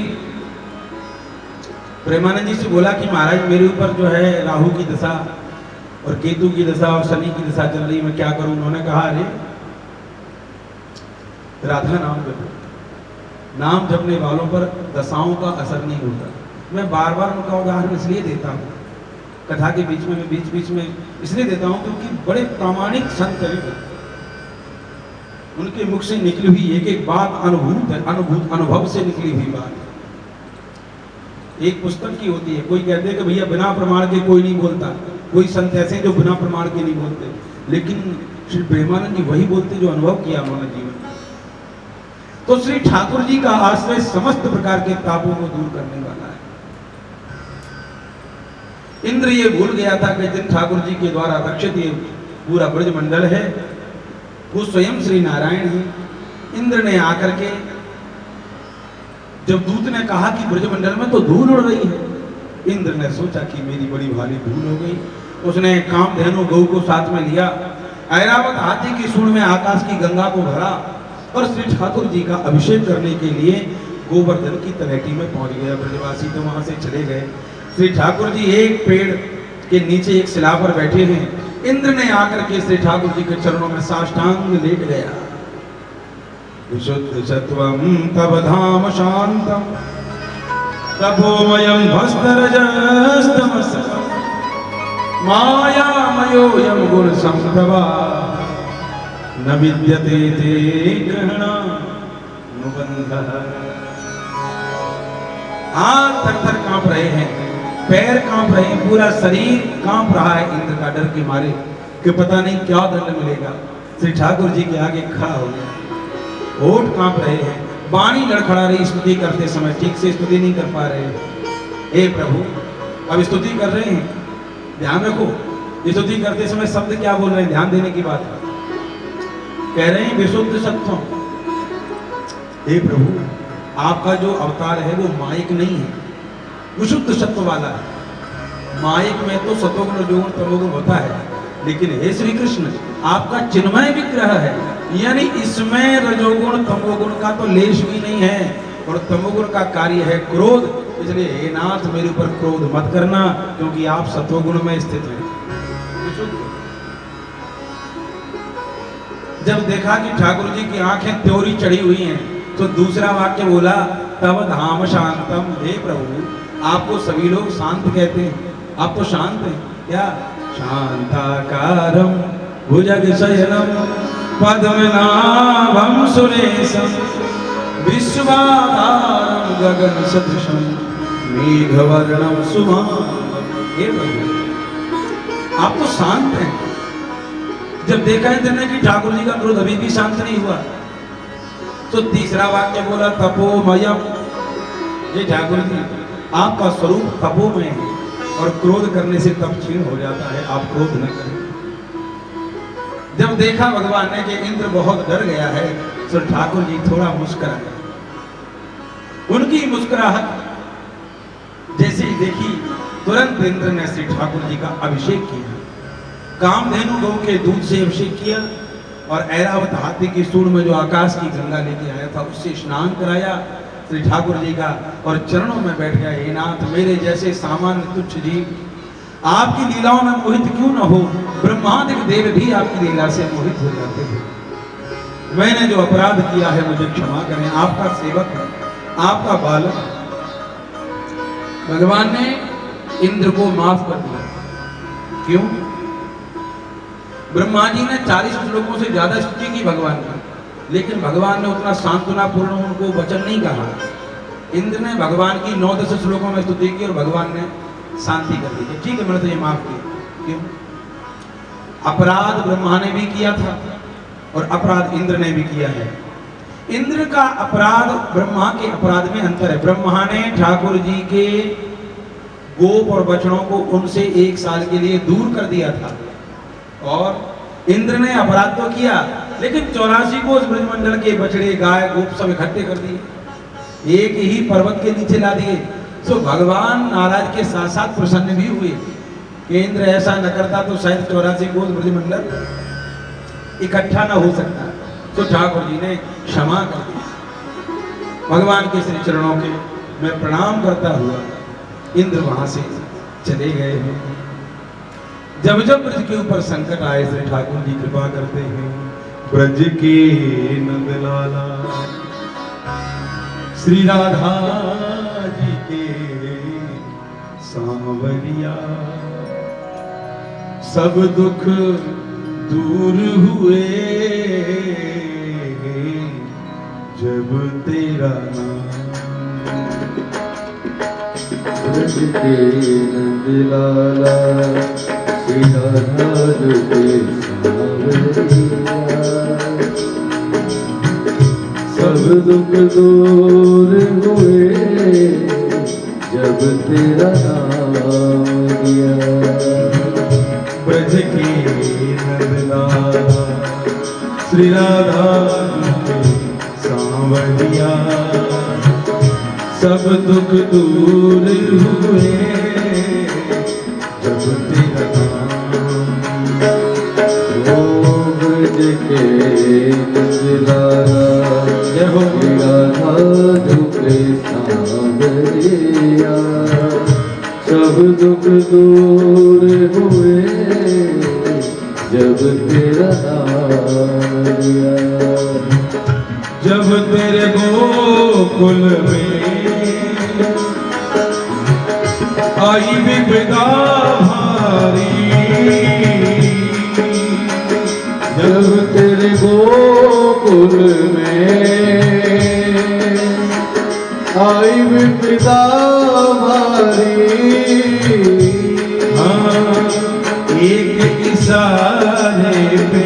प्रेमानंद जी से बोला कि महाराज मेरे ऊपर जो है राहु की दशा और केतु की दशा और शनि की दशा चल रही, मैं क्या करूं? उन्होंने कहा अरे राधा नाम जपो, नाम जपने वालों पर दशाओं का असर नहीं होता। मैं बार बार उनका उदाहरण इसलिए देता हूँ कथा के बीच में, मैं बीच बीच में इसलिए देता हूँ क्योंकि बड़े प्रामाणिक संत हैं, उनके मुख से निकली हुई एक एक बात अनुभूत है, अनुभव से निकली हुई बात है। एक पुस्तक की होती है, कोई कहते हैं कि भैया बिना प्रमाण के कोई नहीं बोलता, कोई संत ऐसे जो बिना प्रमाण के नहीं बोलते, लेकिन श्री प्रेमानंद जी वही बोलते जो अनुभव किया उन्होंने जीवन में। तो श्री ठाकुर जी का आश्रय समस्त प्रकार के तापों को दूर करने वाला है। इंद्र ये भूल गया था कि जिन ठाकुर जी के द्वारा रक्षित ये पूरा ब्रजमंडल है वो स्वयं श्री नारायण है। इंद्र ने आकर के जब दूत ने कहा कि ब्रजमंडल में तो धूल उड़ रही है, इंद्र ने सोचा कि मेरी बड़ी भारी भूल हो गई। उसने कामधेनु गौ को साथ में लिया, ऐरावत हाथी की सूंड में आकाश की गंगा को भरा और श्री ठाकुर जी का अभिषेक करने के लिए गोवर्धन की तलहटी में पहुंच गया। ब्रजवासी तो वहां से चले गए। श्री ठाकुर जी एक पेड़ के नीचे एक शिला पर बैठे हैं। इंद्र ने आकर के श्री ठाकुर जी के चरणों में साष्टांग लेट गया। विशुद्ध सत्वं तव धाम शांतम तपोमयं भस्मरजस्तमसः मायामयोऽयं गुण संप्रभा न विद्यते ते ग्रहणानुबन्धः। हाथ थर-थर कांप रहे हैं, पैर कांप रहे हैं, पूरा शरीर कांप रहा है इंद्र का डर के मारे कि पता नहीं क्या दंड मिलेगा। श्री ठाकुर जी के आगे खड़ा हो गया, होठ कांप रहे हैं, वाणी लड़खड़ा रही, स्तुति करते समय ठीक से स्तुति नहीं कर पा रहे। हे प्रभु, अब स्तुति कर रहे हैं, ध्यान रखो, स्तुति करते समय शब्द क्या बोल रहे हैं, ध्यान देने की बात है। कह रहे हैं विशुद्ध सत्वम, हे प्रभु आपका जो अवतार है वो मायिक नहीं है, विशुद्ध सत्व वाला है। मायिक में तो सतोगुण रजोगुण तमोगुण होता है, लेकिन हे श्री कृष्ण आपका चिन्मय विग्रह है, यानी इसमें रजोगुण तमोगुण का तो लेश भी नहीं है और तमोगुण का कार्य है क्रोध। इसलिए हे नाथ मेरे ऊपर क्रोध मत करना क्योंकि आप सतोगुण में स्थित हैं। जब देखा कि ठाकुर जी की आंखें त्योरी चढ़ी हुई हैं तो दूसरा वाक्य बोला तब धाम शांतम, हे प्रभु आपको सभी लोग शांत कहते हैं, आप तो शांत हैं क्या? शांताकारं भुजगशयनं पद्मनाभं सुरेशं विश्वाधारं गगनसदृशं मेघवर्णं सुभांगं। हे प्रभु आप तो शांत हैं। जब देखा इंद्र ने कि ठाकुर जी का क्रोध अभी भी शांत नहीं हुआ तो तीसरा वाक्य बोला तपोमयम, ये ठाकुर जी आपका स्वरूप तपोमय है और क्रोध करने से तप क्षीण हो जाता है, आप क्रोध न करें। जब देखा भगवान ने कि इंद्र बहुत डर गया है तो ठाकुर जी थोड़ा मुस्कुराए। उनकी मुस्कुराहट जैसे ही देखी तुरंत इंद्र ने श्री ठाकुर जी का अभिषेक किया, कामधेनु गौ के दूध से अभिषेक किया और ऐरावत हाथी की सूंड में जो आकाश की गंगा लेके आया था उससे स्नान कराया श्री ठाकुर जी का और चरणों में बैठ गया। हे नाथ मेरे जैसे सामान्य तुच्छ जीव आपकी लीलाओं में मोहित क्यों न हो, ब्रह्मादि देव भी आपकी लीला से मोहित हो जाते हैं। मैंने जो अपराध किया है मुझे क्षमा करें, आपका सेवक है, आपका बालक। भगवान ने इंद्र को माफ कर दिया। क्यों? ब्रह्मा जी ने 40 श्लोकों से ज्यादा स्तुति की भगवान की, लेकिन भगवान ने उतना सांत्वनापूर्ण उनको वचन नहीं कहा। इंद्र ने भगवान की 9-10 श्लोकों में स्तुति की और भगवान ने शांति कर दी, ठीक है मैंने तो ये माफ किया। क्यों? अपराध ब्रह्मा ने भी किया था और अपराध इंद्र ने भी किया है। इंद्र का अपराध ब्रह्मा के अपराध में अंतर है। ब्रह्मा ने ठाकुर जी के गोप और बछड़ों को उनसे 1 साल के लिए दूर कर दिया था और इंद्र ने अपराध तो किया लेकिन 84 को उस ब्रजमंडल के बछड़े गाय गोप सब इकट्ठे कर दिए, एक ही पर्वत के नीचे ला दिए। तो भगवान नाराज के साथ साथ प्रसन्न भी हुए कि इंद्र ऐसा न करता तो शायद 84 को ब्रजमंडल इकट्ठा न हो सकता। तो ठाकुर जी ने क्षमा कर दी। भगवान के श्री चरणों के मैं प्रणाम करता हुआ इंद्र वहां से चले गए हैं। जब जब ब्रज के ऊपर संकट आए श्री ठाकुर जी कृपा करते हैं। ब्रज के नंदलाला श्री राधा जी के सांवरिया, सब दुख दूर हुए जब तेरा नाम। ब्रज के नंदलाला श्री राधा जी के सांवरिया, सब दुख दूर हुए जब तेरा नाम लिया। ब्रज के नंदलाला श्री राधा जी के सांवरिया, सब दुख दूर हुए जब तेरा नाम। ओ ब्रज के नंदलाला जय हो श्री राधा जी के सांवरिया, सब दुख दूर हुए जब तेरा नाम लिया। जब तेरे गोकुल में आई विपदा भारी, जब तेरे गोकुल में आई विपदा भारी, हाँ, एक इशारे पे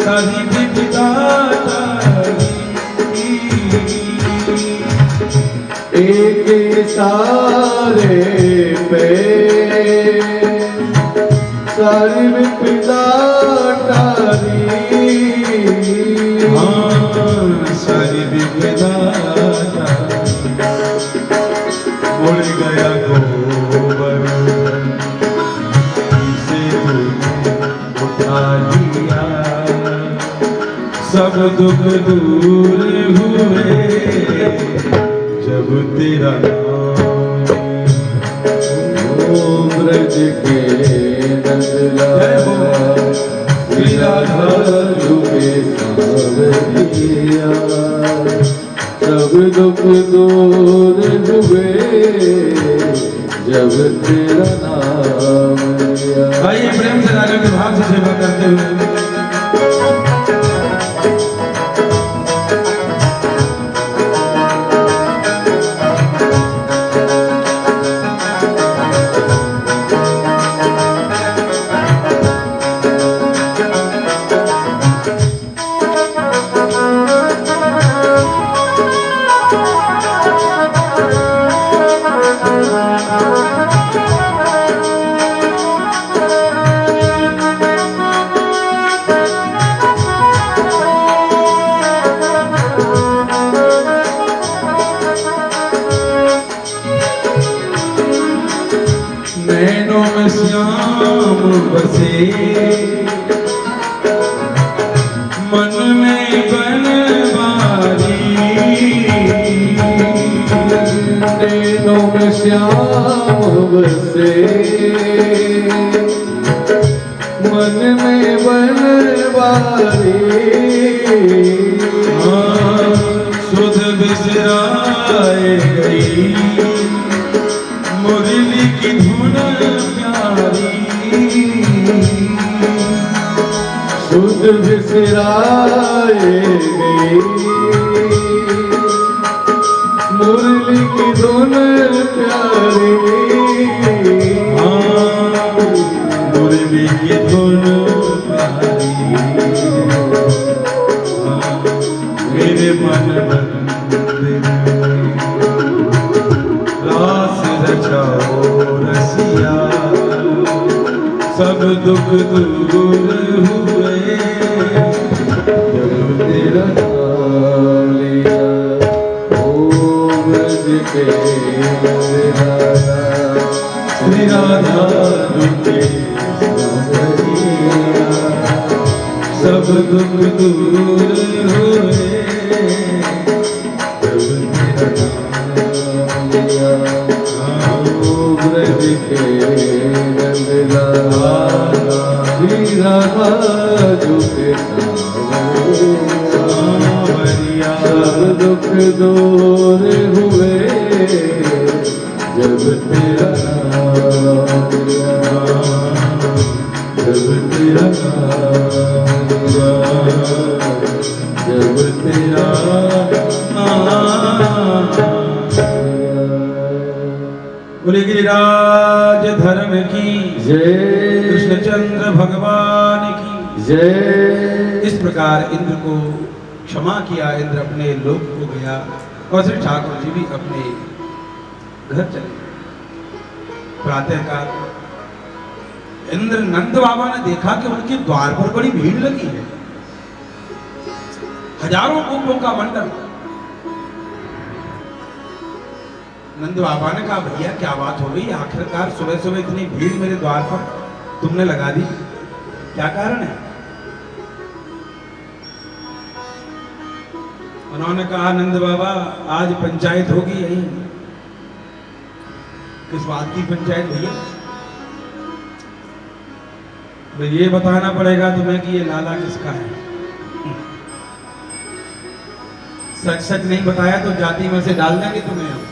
सारी विपदा टली। एक इशारे पे सारी विपदा टली। हाँ, सारी विपदा उड़ गया गोवर्धन से उठा लिया, सब दुख दूर हुए जब तेरा नाम। ओ ब्रज के नंदलाला श्री राधा जी के सांवरिया, सब दुख दूर हुए जब तेरा नाम लिया। आइए प्रेम से राजा के भाव से सेवा करते हुए नैनों में श्याम बसे, मन में बनवारी, नैनों में श्याम बसे, मन में बनवारी। हाँ, सुध बिसराए गई मुरली की धुन प्यारी, सुध बिसराए गई मुरली की धुन प्यारी। हाँ, मुरली की धुन प्यारी। हाँ, मेरे मन मंदिर में रास रचाओ रसिया, सब दुख दूर हुए जब तेरा नाम लिया। ओ ब्रज के नंदलाला श्री राधा जी के सांवरिया, सब दुख दूर हुए जब तेरा नाम लिया। ब्रज के नंदलाला श्री राधा झुके सांवरिया सब दुख दूर हुए जब तेरा नाम लिया, जब तेरा नाम लिया, जब तेरा नाम लिया। बोले गिरिराज धर्म की जय कृष्णचंद्र भगवान की जय। इस प्रकार इंद्र को क्षमा किया। इंद्र अपने लोक को गया और श्री ठाकुर जी भी अपने घर चले। प्रातःकाल इंद्र नंद बाबा ने देखा कि उनके द्वार पर बड़ी भीड़ लगी है, हजारों गोपों का मंडल। नंद बाबा ने कहा भैया क्या बात हो गई, आखिरकार सुबह सुबह इतनी भीड़ मेरे द्वार पर तुमने लगा दी, क्या कारण है? उन्होंने कहा नंद बाबा आज पंचायत होगी यहीं। किस बात की पंचायत भैया? तो ये बताना पड़ेगा तुम्हें कि ये लाला किसका है। सच सच नहीं बताया तो जाति में से डाल देंगे तुम्हें हम।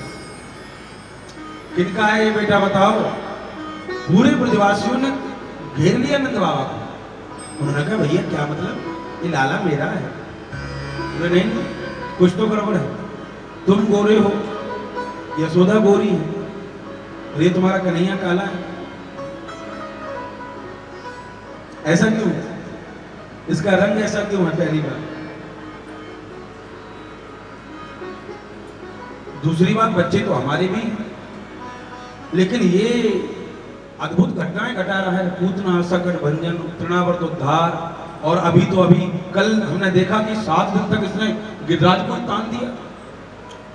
किनका है ये बेटा बताओ? पूरे ब्रजवासियों ने घेर लिया नंद बाबा को। उन्होंने कहा भैया क्या मतलब, ये लाला मेरा है। बोले नहीं कुछ तो गड़बड़ है, तुम गोरे हो, यशोदा गोरी है, और ये तुम्हारा कन्हैया काला है, ऐसा क्यों? इसका रंग ऐसा क्यों है? पहली बात। दूसरी बात बच्चे तो हमारे भी हैं, लेकिन ये अद्भुत घटनाएं घटा रहा है। पूतना सकट भंजन तृणावर्त उद्धार, और अभी तो अभी कल हमने देखा कि 7 दिन तक इसने गिरिराज को तान दिया।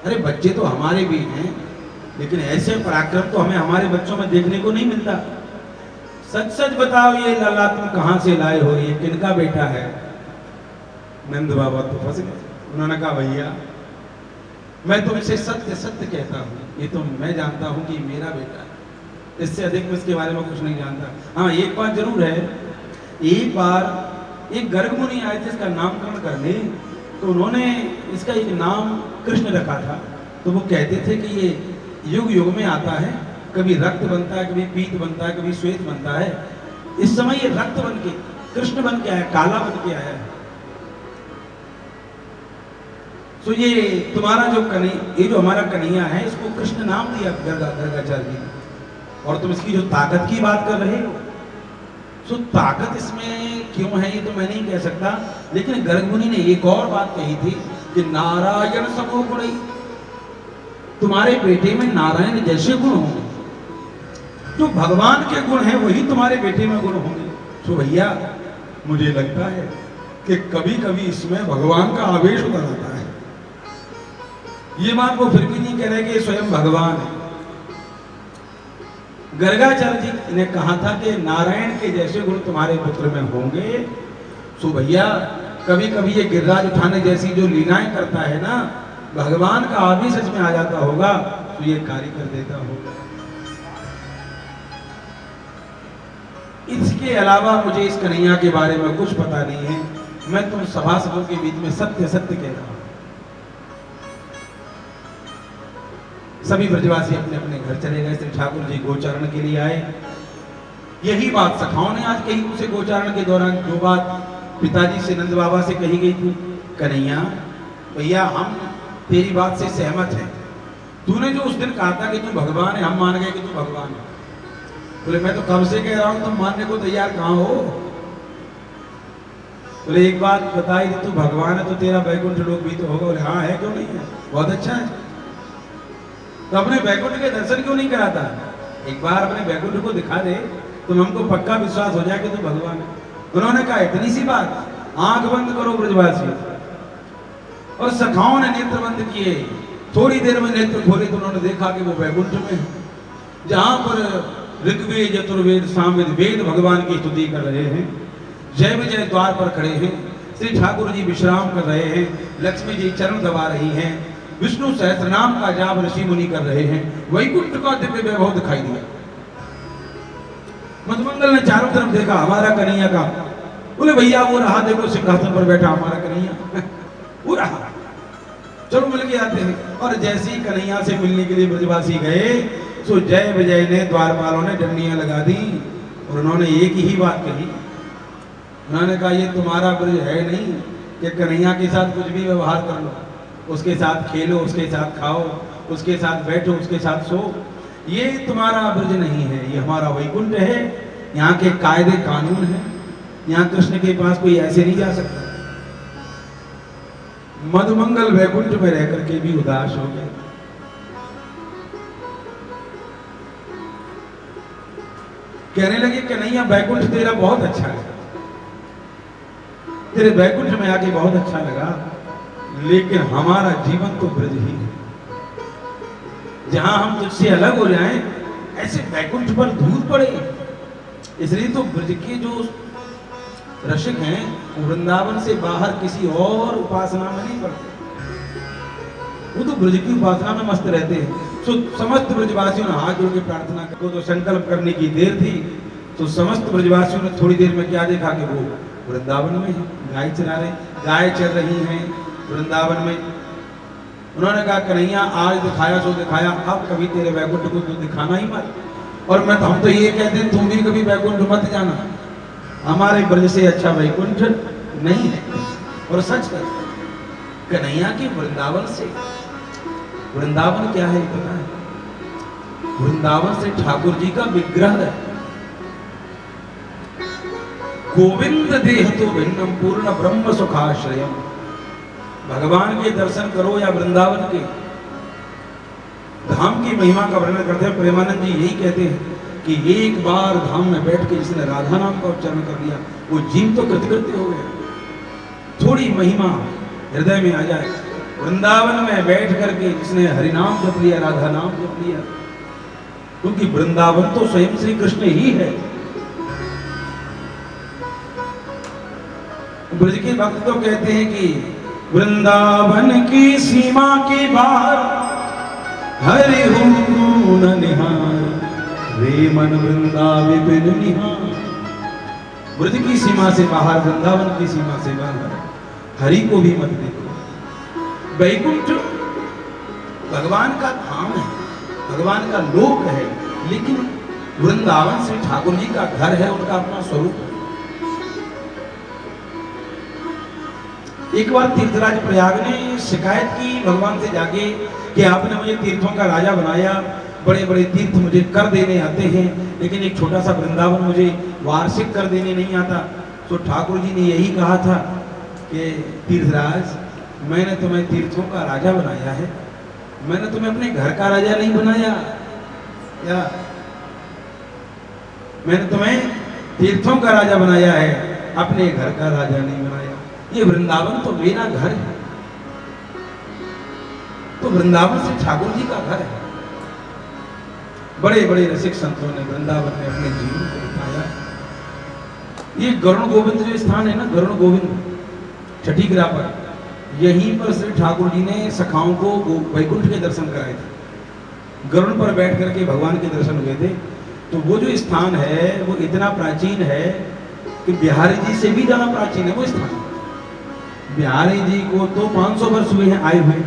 अरे बच्चे तो हमारे भी हैं, लेकिन ऐसे पराक्रम तो हमें हमारे बच्चों में देखने को नहीं मिलता। सच सच बताओ ये लाला तुम कहां से लाए हो, ये किनका बेटा है? नंद बाबा तो फंस गए। उन्होंने कहा भैया मैं तुमसे सत्य सत्य कहता हूँ, ये तो मैं जानता हूँ कि मेरा बेटा है, इससे अधिक मैं इसके बारे में कुछ नहीं जानता। हाँ एक बात जरूर है, एक बार एक गर्ग मुनि आए थे इसका नामकरण करने, तो उन्होंने इसका एक नाम कृष्ण रखा था। तो वो कहते थे कि ये युग युग में आता है, कभी रक्त बनता है, कभी पीत बनता है, कभी श्वेत बनता है। इस समय ये रक्त बन के कृष्ण बन के आया, काला बन के आया है। तो ये तुम्हारा जो ये जो हमारा कन्हैया है इसको कृष्ण नाम दिया गर्गाचार्य जी ने। और तुम इसकी जो ताकत की बात कर रहे हो, तो ताकत इसमें क्यों है ये तो मैं नहीं कह सकता, लेकिन गर्ग मुनि ने एक और बात कही थी कि नारायण समो गुण, तुम्हारे बेटे में नारायण जैसे गुण होंगे, जो भगवान के गुण हैं वही तुम्हारे बेटे में गुण होंगे। तो भैया मुझे लगता है कि कभी कभी इसमें भगवान का आवेश उतर आता है। ये बात वो फिर भी नहीं कह रहे कि स्वयं भगवान है। गर्गाचार्य जी ने कहा था कि नारायण के जैसे गुण तुम्हारे पुत्र में होंगे। तो भैया कभी कभी ये गिरिराज उठाने जैसी जो लीलाएं करता है ना, भगवान का आवेश इसमें आ जाता होगा तो ये कार्य कर देता होगा। इसके अलावा मुझे इस कन्हैया के बारे में कुछ पता नहीं है। मैं तुम सभासदों के बीच में सत्य सत्य कह रहा हूं। सभी ब्रजवासी अपने अपने घर चले गए। श्री ठाकुर जी गोचारण के लिए आए। यही बात सखाओं ने आज कही उसे गोचारण के दौरान, जो बात पिताजी से नंद बाबा से कही गई थी। कन्हैया भैया हम तेरी बात से सहमत हैं। तूने जो उस दिन कहा था कि तू भगवान है, हम मान गए कि तू भगवान है। बोले मैं तो कब से कह रहा हूं, तुम मानने को तैयार कहां हो। बोले एक बात बताई, तू भगवान है तो तेरा वैकुंठ लोक भी तो होगा। बोले हाँ है, क्यों नहीं है, बहुत अच्छा है। तो अपने वैकुंठ के दर्शन क्यों नहीं कराता? एक बार अपने वैकुंठ को दिखा दे तो हमको पक्का विश्वास हो जाए कि तू भगवान है। उन्होंने कहा इतनी सी बात, आंख बंद करो ब्रजवासी। और सखाओं ने नेत्र बंद किए। थोड़ी देर में नेत्र खोले तो उन्होंने देखा कि वो वैकुंठ में है, जहां पर ऋग्वेद यजुर्वेद सामवेद वेद भगवान की स्तुति कर रहे हैं। जय विजय द्वार पर खड़े हैं। श्री ठाकुर जी विश्राम कर रहे हैं। लक्ष्मी जी चरण दबा रही हैं। विष्णु सहस्रनाम का जाप ऋषि मुनि कर रहे हैं, वैकुंठ का दिव्य वैभव दिखाई दिया। मधुमंगल ने चारों तरफ देखा, हमारा कन्हैया का। बोले भैया वो रहा, देखो सिंहासन पर बैठा हमारा कन्हैया वो रहा, चलो मिल के आते हैं। और जैसे ही कन्हैया से मिलने के लिए ब्रजवासी गए, सो जय विजय ने द्वारपालों ने डंडियां लगा दी और उन्होंने एक ही बात कही। उन्होंने कहा ये तुम्हारा ब्रज है नहीं कि कन्हैया के साथ कुछ भी व्यवहार कर लो, उसके साथ खेलो, उसके साथ खाओ, उसके साथ बैठो, उसके साथ सो। ये तुम्हारा ब्रज नहीं है, ये हमारा वैकुंठ है। यहाँ के कायदे कानून है, यहाँ कृष्ण के पास कोई ऐसे नहीं जा सकता। मधुमंगल वैकुंठ में रह करके भी उदास हो गए। कहने लगे कि नहीं, वैकुंठ तेरा बहुत अच्छा है, तेरे वैकुंठ में आके बहुत अच्छा लगा, लेकिन हमारा जीवन तो ब्रज ही है। जहां हम तुझसे अलग हो जाएं, ऐसे वैकुंठ पर धूल पड़े। इसलिए तो ब्रज के जो रसिक हैं, वृंदावन से बाहर किसी और उपासना में नहीं पड़ते, वो तो ब्रज की उपासना में मस्त रहते हैं। तो समस्त ब्रजवासियों ने हाथ जोड़ के प्रार्थना को तो संकल्प करने की देर थी, तो समस्त ब्रजवासियों ने थोड़ी देर में क्या देखा कि वो वृंदावन में है, गाय चरा रहे, गाय चल रही हैं वृंदावन में। उन्होंने कहा कन्हैया आज दिखाया सो दिखाया, अब कभी तेरे वैकुंठ को तो दिखाना ही मत। और हम तो ये कहते हैं तुम भी कभी वैकुंठ मत जाना, हमारे ब्रज से अच्छा वैकुंठ नहीं है। और सच है, कन्हैया के वृंदावन से, वृंदावन क्या है पता है? वृंदावन से ठाकुर जी का विग्रह है। गोविंद देह तो भिन्नम पूर्ण ब्रह्म सुखाश्रयम। भगवान के दर्शन करो या वृंदावन के धाम की महिमा का वर्णन करते हैं प्रेमानंद जी। यही कहते हैं कि एक बार धाम में बैठ के जिसने राधा नाम का उच्चारण कर लिया, वो जीव तो कृतकृत्य हो गया। थोड़ी महिमा हृदय में आ जाए, वृंदावन में बैठ करके जिसने हरिनाम जप लिया, राधा नाम जप लिया, क्योंकि वृंदावन तो स्वयं श्री कृष्ण ही है। ब्रज के भक्त तो कहते हैं कि वृंदावन की सीमा के बाहर हरि हूँ न निहार, वे मन वृंदाविपिन निहार। ब्रज की सीमा से बाहर, वृंदावन की सीमा से बाहर हरि को भी मत देखो। वैकुंठ भगवान का धाम है, भगवान का लोक है, लेकिन वृंदावन से ठाकुर जी का घर है, उनका अपना स्वरूप है। एक बार तीर्थराज प्रयाग ने शिकायत की भगवान से जाके कि आपने मुझे तीर्थों का राजा बनाया, बड़े बड़े तीर्थ मुझे कर देने आते हैं, लेकिन एक छोटा सा वृंदावन मुझे वार्षिक कर देने नहीं आता। तो ठाकुर जी ने यही कहा था कि तीर्थराज, मैंने तुम्हें तीर्थों का राजा बनाया है, मैंने तुम्हें अपने घर का राजा नहीं बनाया। या मैंने तुम्हें तीर्थों का राजा बनाया है, अपने घर का राजा नहीं बनाया। ये वृंदावन तो मेरा घर है, तो वृंदावन से ठाकुर जी का घर है। बड़े बड़े रसिक संतों ने वृंदावन में अपने जीवन को बिताया। ये गरुण गोविंद जो स्थान है ना, गरुण गोविंद छठी गिरा पर, यहीं पर श्री ठाकुर जी ने सखाओं को वैकुंठ के दर्शन कराए थे। गरुण पर बैठ करके भगवान के दर्शन हुए थे। तो वो जो स्थान है वो इतना प्राचीन है कि बिहारी जी से भी ज्यादा प्राचीन है वो स्थान। बिहारी जी को तो 500 वर्ष हुए हैं आए हुए,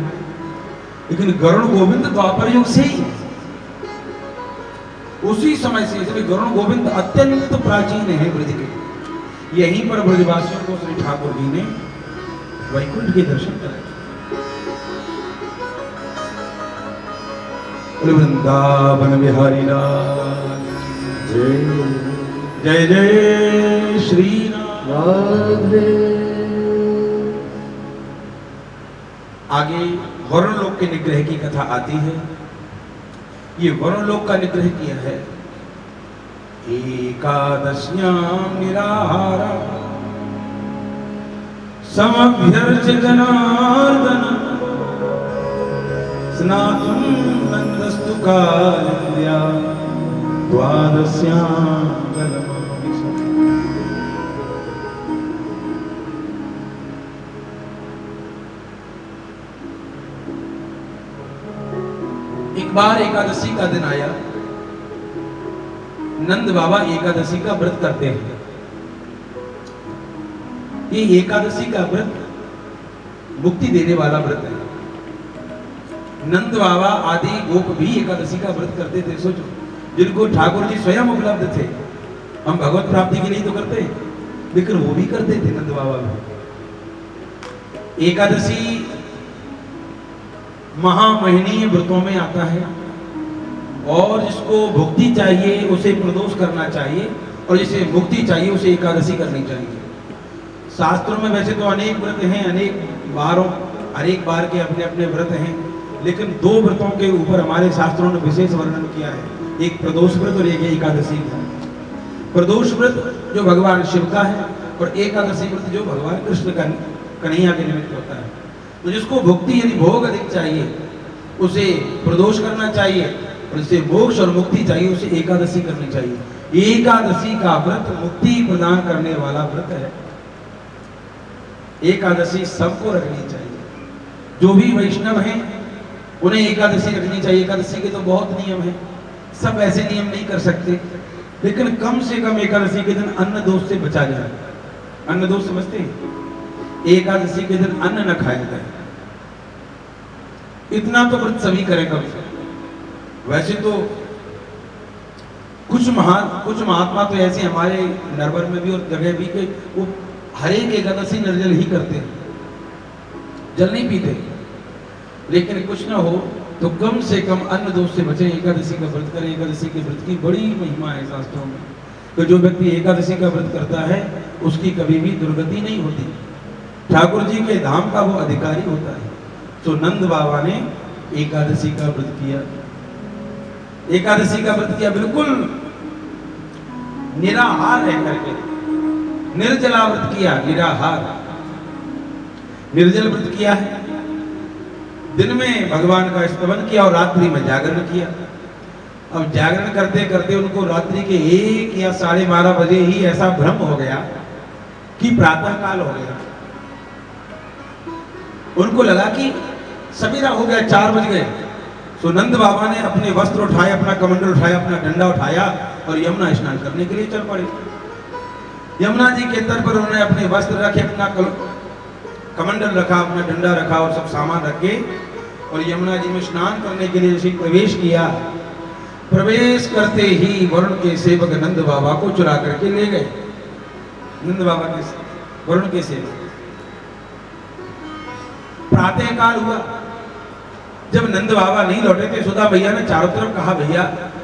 लेकिन गरुण गोविंद द्वापर युग से ही, उसी समय से, इसलिए गरुण गोविंद अत्यंत प्राचीन है ब्रज के। यहीं पर ब्रजवासियों को श्री ठाकुर जी ने वैकुंठ के दर्शन कराए। वृंदावन बिहारी लाल जय जय श्री राधे। आगे वरुण लोक के निग्रह की कथा आती है। ये वरुण लोक का निग्रह किया है। एकादश्याम निराहारा समभ्यर्च जनार्दन स्नातुं नन्दस्तु काल्या द्वादश्याम जलमाभिषेकम्। बार एकादशी का दिन आया, नंद बाबा एकादशी का व्रत करते हैं। ये एकादशी का व्रत मुक्ति देने वाला व्रत है। नंद बाबा आदि गोप भी एकादशी का व्रत करते थे। सोचो, जिनको ठाकुर जी स्वयं उपलब्ध थे। हम भगवत प्राप्ति के लिए तो करते हैं, लेकिन वो भी करते थे नंद बाबा भी। एकादशी महामहिनीय व्रतों में आता है, और जिसको भुक्ति चाहिए उसे प्रदोष करना चाहिए, और जिसे मुक्ति चाहिए उसे एकादशी करनी चाहिए। शास्त्रों में वैसे तो अनेक व्रत हैं, अनेक बार के अपने अपने व्रत हैं, लेकिन दो व्रतों के ऊपर हमारे शास्त्रों ने विशेष वर्णन किया है, एक प्रदोष व्रत और एक एकादशी व्रत। प्रदोष व्रत जो भगवान शिव का है, और एकादशी व्रत जो भगवान कृष्ण का कन्हैया के निमित्त होता है। तो जिसको भुक्ति यानी भोग अधिक चाहिए उसे प्रदोष करना चाहिए, और जिसे मोक्ष और मुक्ति चाहिए उसे एकादशी करनी चाहिए। एकादशी का व्रत मुक्ति प्रदान करने वाला व्रत है। एकादशी सबको रखनी चाहिए। जो भी वैष्णव हैं उन्हें एकादशी रखनी चाहिए। एकादशी के तो बहुत नियम हैं, सब ऐसे नियम नहीं कर सकते, लेकिन कम से कम एकादशी के दिन अन्न दोष से बचा जाए। अन्न दोष समझते हैं? एकादशी के दिन अन्न न खाया जाए, इतना तो व्रत सभी करें कम से। वैसे तो कुछ महात्मा तो ऐसे हमारे नरवर में भी और जगह भी कि वो हर एक एकादशी निर्जल ही करते हैं, जल नहीं पीते। लेकिन कुछ ना हो तो कम से कम अन्न दोष से बचे, एकादशी का व्रत करें। एकादशी के व्रत की बड़ी महिमा है शास्त्रों में। तो जो व्यक्ति एकादशी का व्रत करता है उसकी कभी भी दुर्गति नहीं होती, ठाकुर जी के धाम का वो अधिकारी होता है। तो नंद बाबा ने एकादशी का व्रत किया। एकादशी का व्रत किया बिल्कुल निराहार रह करके, निर्जला व्रत किया। निराहार निर्जल व्रत किया है। दिन में भगवान का स्तवन किया और रात्रि में जागरण किया। अब जागरण करते करते उनको रात्रि के 1 या 12:30 बजे ही ऐसा भ्रम हो गया कि प्रातः काल हो गया। उनको लगा कि सवेरा हो गया, 4 बज गए। तो नंद बाबा ने अपने वस्त्र उठाए, अपना कमंडल उठाया, अपना डंडा उठाया और यमुना स्नान करने के लिए चल पड़े। यमुना जी के तट पर उन्होंने अपने वस्त्र रखे, अपना कमंडल रखा, अपना डंडा रखा और सब सामान रखे, और यमुना जी में स्नान करने के लिए जैसे प्रवेश किया, प्रवेश करते ही वरुण के सेवक नंद बाबा को चुरा करके ले गए। नंद बाबा के वरुण के सेवक। प्रातः काल हुआ, जब नंद बाबा नहीं लौटे थे, सुधा भैया ने चारों तरफ कहा, भैया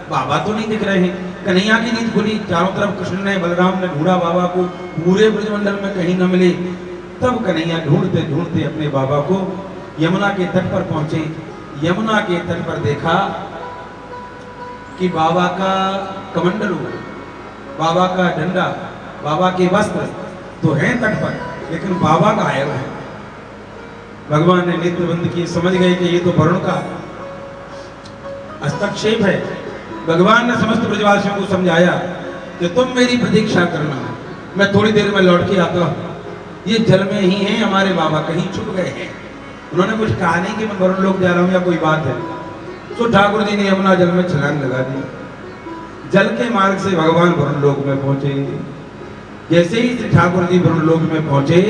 बाबा तो नहीं दिख रहे हैं। कन्हैया की नींद खुली, चारों तरफ कृष्ण ने बलराम ने ढूंढा बाबा को, पूरे ब्रजमंडल में कहीं न मिले। तब कन्हैया ढूंढते ढूंढते अपने बाबा को यमुना के तट पर पहुंचे। यमुना के तट पर देखा कि बाबा का कमंडल, बाबा का डंडा, बाबा के वस्त्र तो हैं तट पर, लेकिन बाबा गायब है। भगवान ने नेत्र बंद किए, समझ गए कि ये तो वरुण का हस्तक्षेप है। भगवान ने समस्त ब्रजवासियों को समझाया कि तुम मेरी प्रतीक्षा करना, मैं थोड़ी देर में लौट के आता हूँ। ये जल में ही हैं हमारे बाबा, कहीं छुप गए हैं। उन्होंने कुछ कहा नहीं कि मैं वरुण लोक जा रहा हूँ या कोई बात है। तो ठाकुर जी ने यमुना जल में छलांग लगा दी। जल के मार्ग से भगवान वरुण लोक में पहुंचे। जैसे ही श्री ठाकुर जी वरुण लोक में पहुंचे,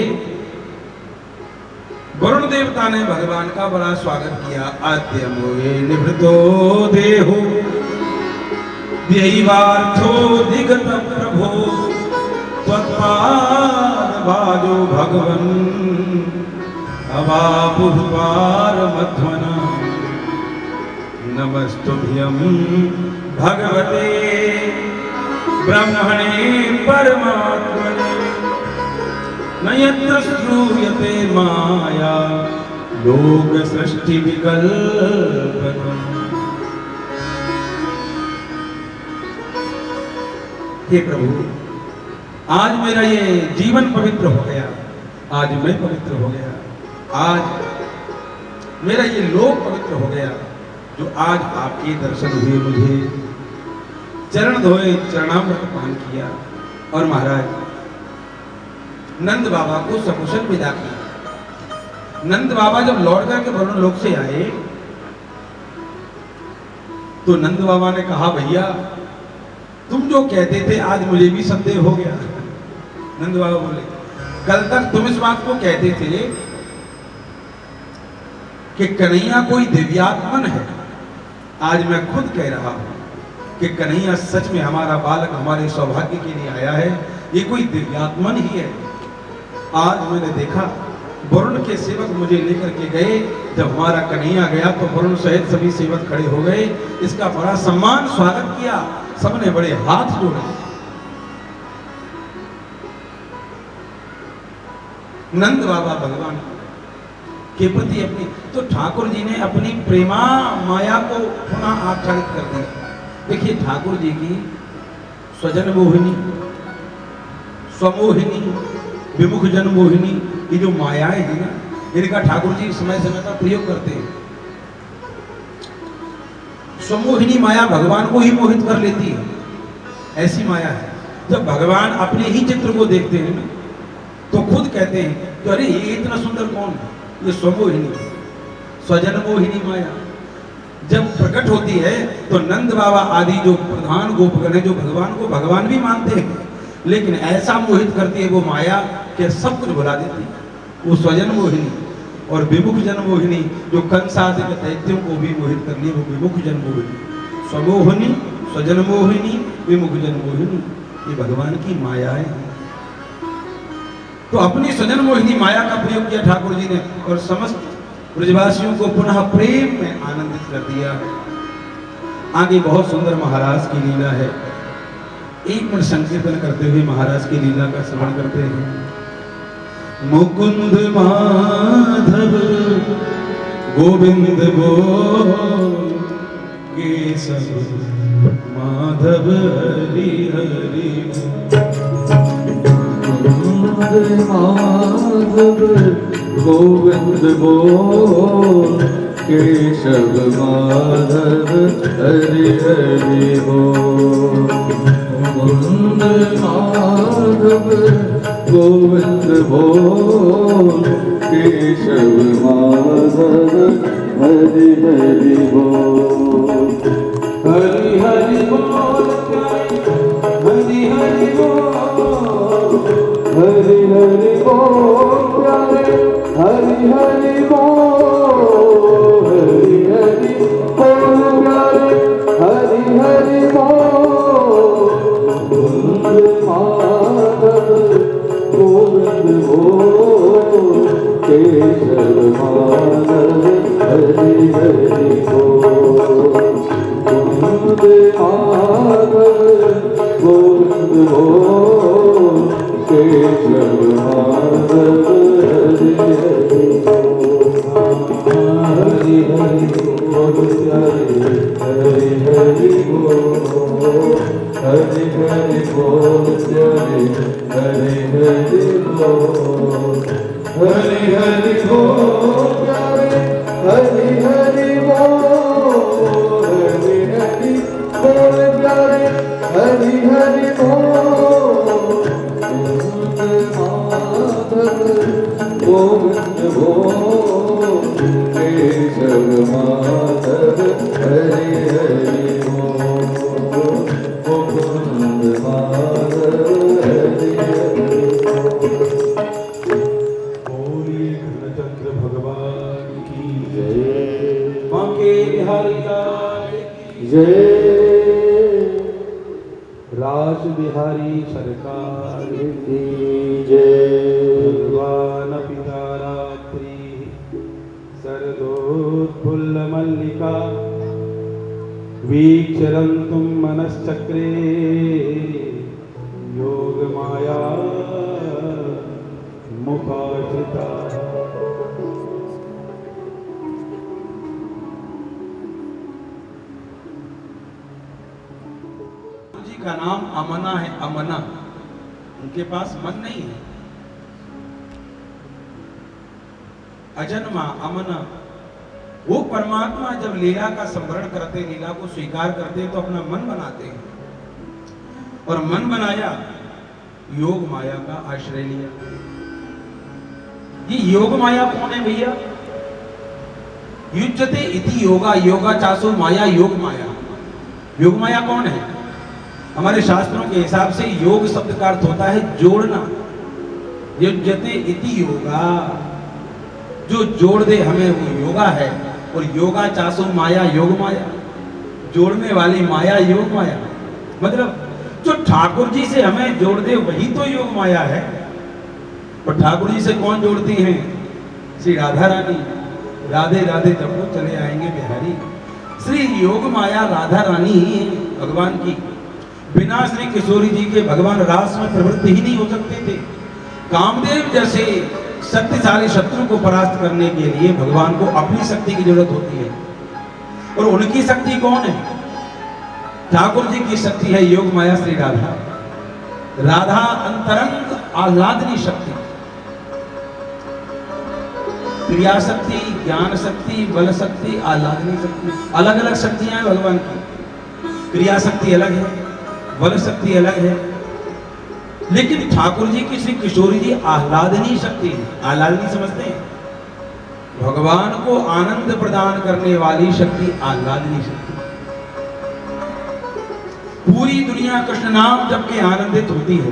वरुण देवता ने भगवान का बड़ा स्वागत किया। आद्य मोहे निवृतो देहो दैवार्थो दिगत प्रभो त्वत्पाद भाजो भगवन् अवापुपार मध्वना नमस्तुभ्यं भगवते ब्रह्मणे परमात्मने न यत्र श्रूयते माया लोक सृष्टि विकल्पनम्। हे प्रभु, आज मेरा ये जीवन पवित्र हो गया, आज मैं पवित्र हो गया, आज मेरा ये लोक पवित्र हो गया, जो आज आपके दर्शन हुए, मुझे चरण धोए, चरणामृत पान किया और महाराज नंद बाबा को सकुशल विदा किया। नंद बाबा जब लौट करके वरुण लोक से आए तो नंद बाबा ने कहा, भैया तुम जो कहते थे आज मुझे भी संदेह हो गया। नंद बाबा बोले, कल तक तुम इस बात को कहते थे कि कन्हैया कोई दिव्यात्मन है, आज मैं खुद कह रहा हूं कि कन्हैया सच में हमारा बालक हमारे सौभाग्य के लिए आया है, ये कोई दिव्यात्मन ही है। आज मैंने देखा वरुण के सेवक मुझे लेकर के गए, जब हमारा कन्हैया गया तो वरुण सहित सभी सेवक खड़े हो गए, इसका बड़ा सम्मान स्वागत किया, सबने बड़े हाथ जोड़े। नंद बाबा भगवान के प्रति अपनी, तो ठाकुर जी ने अपनी प्रेमा माया को पुनः आच्छादित कर दिया। देखिए ठाकुर जी की स्वजन मोहिनी, स्वमोहिनी, विमुख जन मोहिनी, ये जो मायाएं हैं ना, इनका ठाकुर जी समय समय पर प्रयोग करते हैं। स्वमोहिनी माया भगवान को ही मोहित कर लेती है, ऐसी माया है। जब भगवान अपने ही चित्र को देखते हैं ना, तो खुद कहते हैं कि अरे ये इतना सुंदर कौन है, ये स्वमोहिनी, स्वजन मोहिनी माया जब प्रकट होती है तो नंद बाबा आदि जो प्रधान गोपगण है, जो भगवान को भगवान भी मानते हैं, लेकिन ऐसा मोहित करती है वो माया कि सब कुछ भुला देती है। वो स्वजन मोहिनी और विमुख जन मोहिनी, जो कंस आदि के दैत्यों को भी मोहित कर लिया, वो विमुख जन मोहिनी। स्वमोहिनी, स्वजन मोहिनी, विमुख जन मोहिनी, ये भगवान की मायाएं हैं। तो अपनी स्वजन मोहिनी माया का प्रयोग किया ठाकुर जी ने और समस्त ब्रजवासियों को पुनः प्रेम में आनंदित कर दिया। आगे बहुत सुंदर महाराज की लीला है, एक मिनट संकीर्तन करते हुए महाराज की लीला का श्रवण करते हैं। मुकुंद माधव गोविंद बोल के सब माधव हरि हरि, माधव गोविंद बोल केशव माधव हरि हरि बोल। मुकुंद माधव गोविंद बोल केशव माधव हरि हरि बोल। हरि हरि बोल, हरि हरि बोल, हरि हरि बोल प्यारे, हरि हरि बोल, हरि हरि बोल प्यारे, हरि हरि बोल। गोविंद माधव गोविंद बोल केशव माधव हरि हरि बोल। गोविंद माधव गोविंद बोल केशव माधव हरि हरि बोल। हरि हरि बोल हरि हरि बोल, हरि हरि बोल हरि हरि बोल। हरि हरि बोल प्यारे, हरि हरि बोल, हरि हरि बोल प्यारे, हरि हरि बोल। गोविंद बोल केशव माधव हरि हरि बोल। गोविंद माधव हरि हरि बोल। कृष्णचंद्र भगवान की जय, बांके बिहारी लाल की जय। राज बिहारी सरकार की जय। भगवान पिता रात्रि शरदोत्फुल्ल मल्लिका वीक्षरन्तुं मनश्चक्रे योग माया मुखाश्रिता। जी का नाम अमना है, अमना, उनके पास मन नहीं है। अजन्मा अमना, वो परमात्मा जब लीला का स्मरण करते, लीला को स्वीकार करते तो अपना मन बनाते हैं, और मन बनाया योग माया का आश्रय लिया। ये योग माया कौन है भैया? युज्यते इति योगा, योगा चासो माया, योग माया। योग माया कौन है? हमारे शास्त्रों के हिसाब से योग शब्द का अर्थ होता है जोड़ना। युज्यते इति योगा, जो जोड़ दे हमें वो योगा है। और योगा चासो माया, योग माया, जोड़ने वाली माया योग माया। मतलब जो ठाकुर जी से हमें जोड़ दे वही तो योग माया है। और ठाकुर जी से कौन जोड़ती हैं? श्री राधा रानी। राधे राधे जब वो चले आएंगे बिहारी। श्री योग माया राधा रानी ही है भगवान की। बिना श्री किशोरी जी के भगवान रास में प्रवृत्त ही नहीं हो सकते थे। कामदेव जैसे शक्तिशाली शत्रु को परास्त करने के लिए भगवान को अपनी शक्ति की जरूरत होती है। और उनकी शक्ति कौन है? ठाकुर जी की शक्ति है योग माया श्री राधा। राधा अंतरंग आह्लादनी शक्ति, क्रिया शक्ति, ज्ञान शक्ति, बल शक्ति, आह्लादनी शक्ति, अलग अलग शक्तियां हैं भगवान की। क्रिया शक्ति अलग है, बल शक्ति अलग है। लेकिन ठाकुर जी की श्री किशोरी जी आह्लादनी शक्ति है। आह्लादनी समझते हैं? भगवान को आनंद प्रदान करने वाली शक्ति आह्लादनी शक्ति। पूरी दुनिया कृष्ण नाम जप के आनंदित होती है।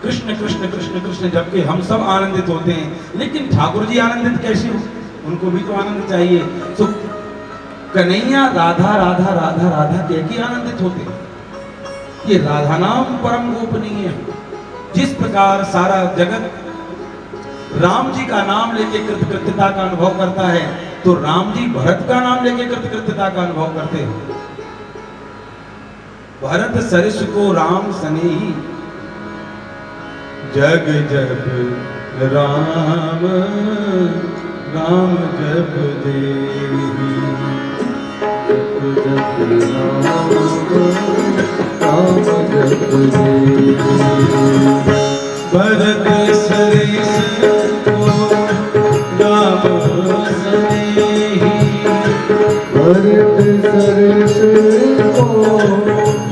कृष्ण कृष्ण कृष्ण कृष्ण जब के हम सब आनंदित होते हैं। लेकिन ठाकुर जी आनंदित कैसे हो? उनको भी तो आनंद चाहिए। तो कन्हैया राधा राधा राधा राधा कह के आनंदित होते हैं। ये राधा नाम परम गोपनीय है। जिस प्रकार सारा जगत राम जी का नाम लेके कृतकृत्यता का अनुभव करता है, तो राम जी भरत का नाम लेके कृतकृत्यता का अनुभव करते हैं। भरत सरिस को राम सनेही, जग जप राम राम जप देवी, जप राम राम जप देवी। भरत सरिस को राम सनेही, भरत सरिस को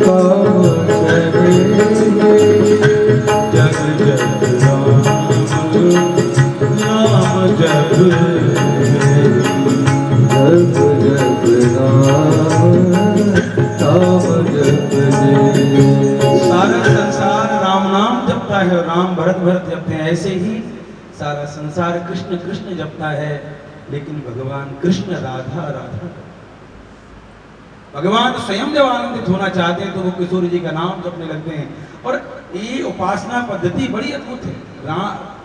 राम सनेही, जग जप राम राम जप जप जप राम राम जप। सारा संसार राम नाम जपता है और राम भरत भरत जपते हैं। ऐसे ही सारा संसार कृष्ण कृष्ण जपता है, लेकिन भगवान कृष्ण राधा राधा। भगवान स्वयं जब आनंदित होना चाहते हैं तो वो किशोर जी का नाम जपने लगते हैं। और ये उपासना पद्धति बड़ी अद्भुत है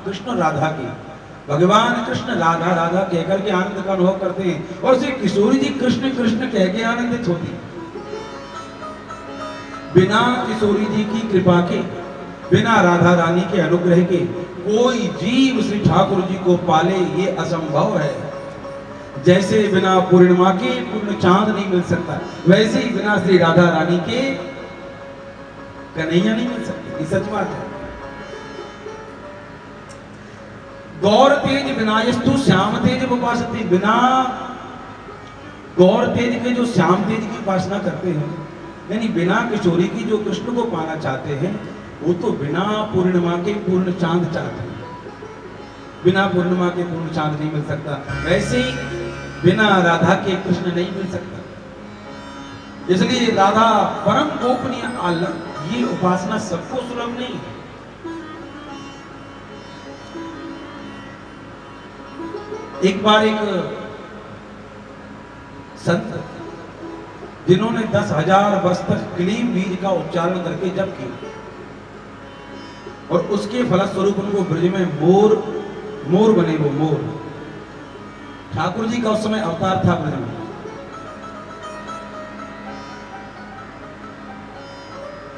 कृष्ण और राधा की। भगवान कृष्ण राधा राधा कहकर के आनंद का अनुभव करते हैं और श्री किशोरी जी कृष्ण कृष्ण कह के आनंदित होती है। बिना किशोरी जी की कृपा के, बिना राधा रानी के अनुग्रह के कोई जीव श्री ठाकुर जी को पाले ये असंभव है। जैसे बिना पूर्णिमा के पूर्ण चांद नहीं मिल सकता, वैसे ही बिना श्री राधा रानी के कन्हैया नहीं मिल सकते। ये सच बात है। गौर तेज विनायस्तु श्याम तेज उपासते। बिना गौर तेज के जो श्याम तेज की उपासना करते हैं, यानी बिना किशोरी की जो कृष्ण को पाना चाहते हैं, वो तो बिना पूर्णिमा के पूर्ण चांद चाहते हैं। बिना पूर्णिमा के पूर्ण चांद नहीं मिल सकता, वैसे ही बिना राधा के कृष्ण नहीं मिल सकता। इसलिए राधा परम गोपनीय, ये उपासना सबको सुलभ नहीं है। एक बार एक संत जिन्होंने 10,000 वर्ष तक क्लीम बीज का उच्चारण करके जप किया और उसके फलस्वरूप उनको ब्रज में मोर बने। वो मोर ठाकुर जी का उस समय अवतार था ब्रज में।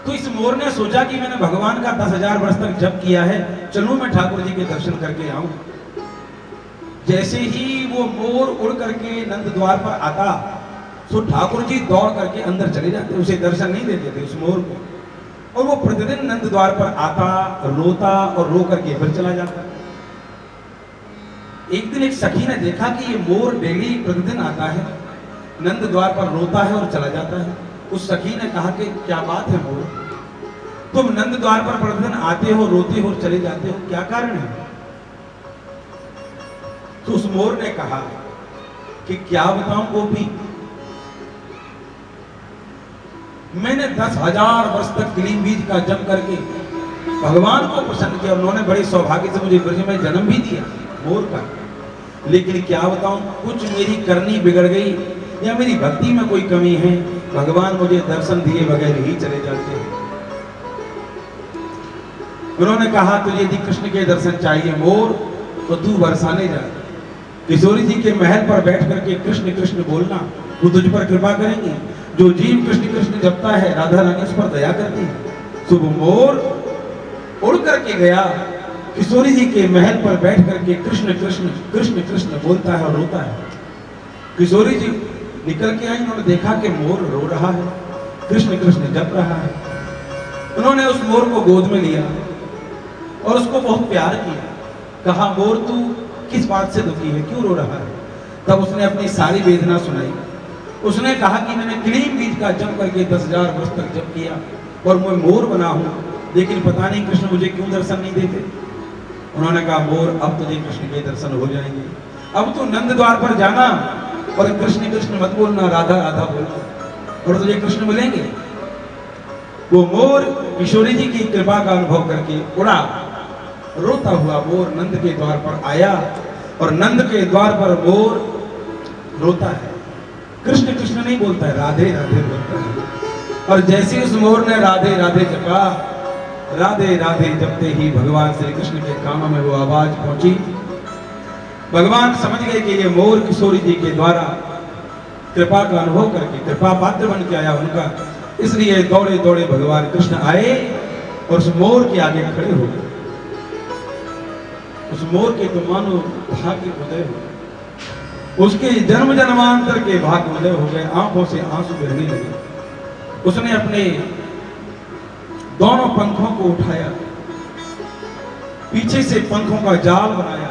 तो इस मोर ने सोचा कि मैंने भगवान का 10,000 वर्ष तक जप किया है, चलूं मैं ठाकुर जी के दर्शन करके आऊं। जैसे ही वो मोर उड़ करके नंद द्वार पर आता, तो ठाकुर जी दौड़ करके अंदर चले जाते, उसे दर्शन नहीं देते थे उस मोर को। और वो प्रतिदिन नंद द्वार पर आता, रोता और रो करके फिर चला जाता। एक दिन एक सखी ने देखा कि ये मोर डेली प्रतिदिन आता है, नंद द्वार पर रोता है और चला जाता है। उस सखी ने कहा कि क्या बात है मोर, तुम नंद द्वार पर प्रतिदिन आते हो, रोते हो और चले जाते हो, क्या कारण है? तो उस मोर ने कहा कि क्या बताऊं गोपी, मैंने 10,000 वर्ष तक क्लीन बीज का जप करके भगवान को प्रसन्न किया। उन्होंने बड़े सौभाग्य से मुझे ब्रज में जन्म भी दिया मोर का। लेकिन क्या बताऊं, कुछ मेरी करनी बिगड़ गई या मेरी भक्ति में कोई कमी है, भगवान मुझे दर्शन दिए बगैर ही चले जाते हैं। उन्होंने कहा तुझे यदि कृष्ण के दर्शन चाहिए मोर तो तू बरसाने जा, किशोरी जी के महल पर बैठ करके कृष्ण कृष्ण बोलना, वो तुझ पर कृपा करेंगे। जो जीव कृष्ण कृष्ण जपता है राधा रानी उस पर दया करती है। सुबह मोर उड़ करके गया, किशोरी जी के महल पर बैठ करके कृष्ण कृष्ण कृष्ण कृष्ण बोलता है और रोता है। किशोरी जी निकल के आई, उन्होंने देखा कि मोर रो रहा है, कृष्ण कृष्ण जप रहा है। उन्होंने उस मोर को गोद में लिया और उसको बहुत प्यार किया। कहा मोर तू किस बात से दुखी है, क्यों रो रहा है? तब उसने अपनी सारी वेदना सुनाई। उसने कहा कि मैंने क्लीन बीज का जप करके 10,000 वर्ष तक जप किया और मैं मोर बना हूं, लेकिन पता नहीं कृष्ण मुझे क्यों दर्शन नहीं देते। उन्होंने कहा मोर अब तुझे कृष्ण के दर्शन हो जाएंगे, अब तू नंद द्वार पर जाना और कृष्ण कृष्ण मत बोलना, राधा राधा बोलना और तुझे कृष्ण मिलेंगे। वो मोर किशोरी जी की कृपा का अनुभव करके उड़ा, रोता हुआ मोर नंद के द्वार पर आया और नंद के द्वार पर मोर रोता है, कृष्ण कृष्ण नहीं बोलता है, राधे राधे बोलता है। और जैसे उस मोर ने राधे राधे जपा, राधे राधे जपते ही भगवान श्री कृष्ण के कानों में वो आवाज पहुंची। भगवान समझ गए कि ये मोर किशोरी जी के द्वारा कृपा का अनुभव करके कृपा पात्र बन के आया उनका, इसलिए दौड़े दौड़े भगवान कृष्ण आए और उस मोर के आगे खड़े हो गए। उस मोर के तो मानो भाग्य उदय हो गए, उसके जन्म जन्मांतर के भाग्य उदय हो गए, आंखों से आंसू बहने लगे। उसने अपने दोनों पंखों को उठाया, पीछे से पंखों का जाल बनाया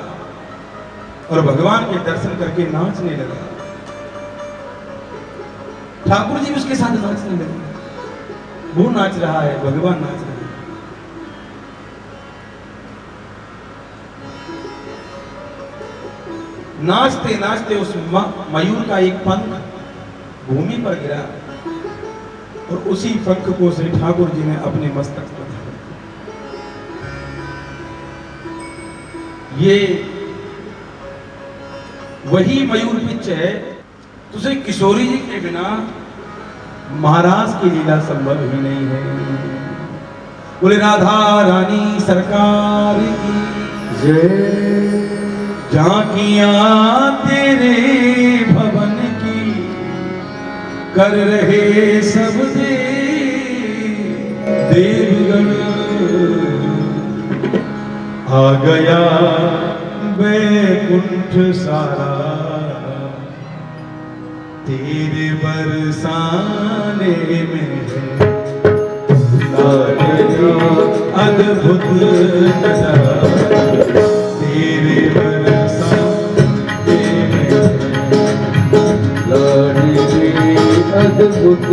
और भगवान के दर्शन करके नाचने लगा। ठाकुर जी उसके साथ नाचने लगे, वो नाच रहा है, भगवान नाच रहे हैं। नाचते नाचते उस मयूर का एक पंख भूमि पर गिरा और उसी पंख को श्री ठाकुर जी ने अपने मस्तक पर धारण किया। ये वही मयूर पिच है, तुझे किशोरी जी के बिना महाराज की लीला संभव ही नहीं है। बोले राधा रानी सरकार की जय। झांकियां तेरे भवन की कर रहे सब देवगण। आ गया वैकुंठ सारा तेरे बरसाने में है। अद्भुत नजारा तेरे बरसाने में है। लाडली अद्भुत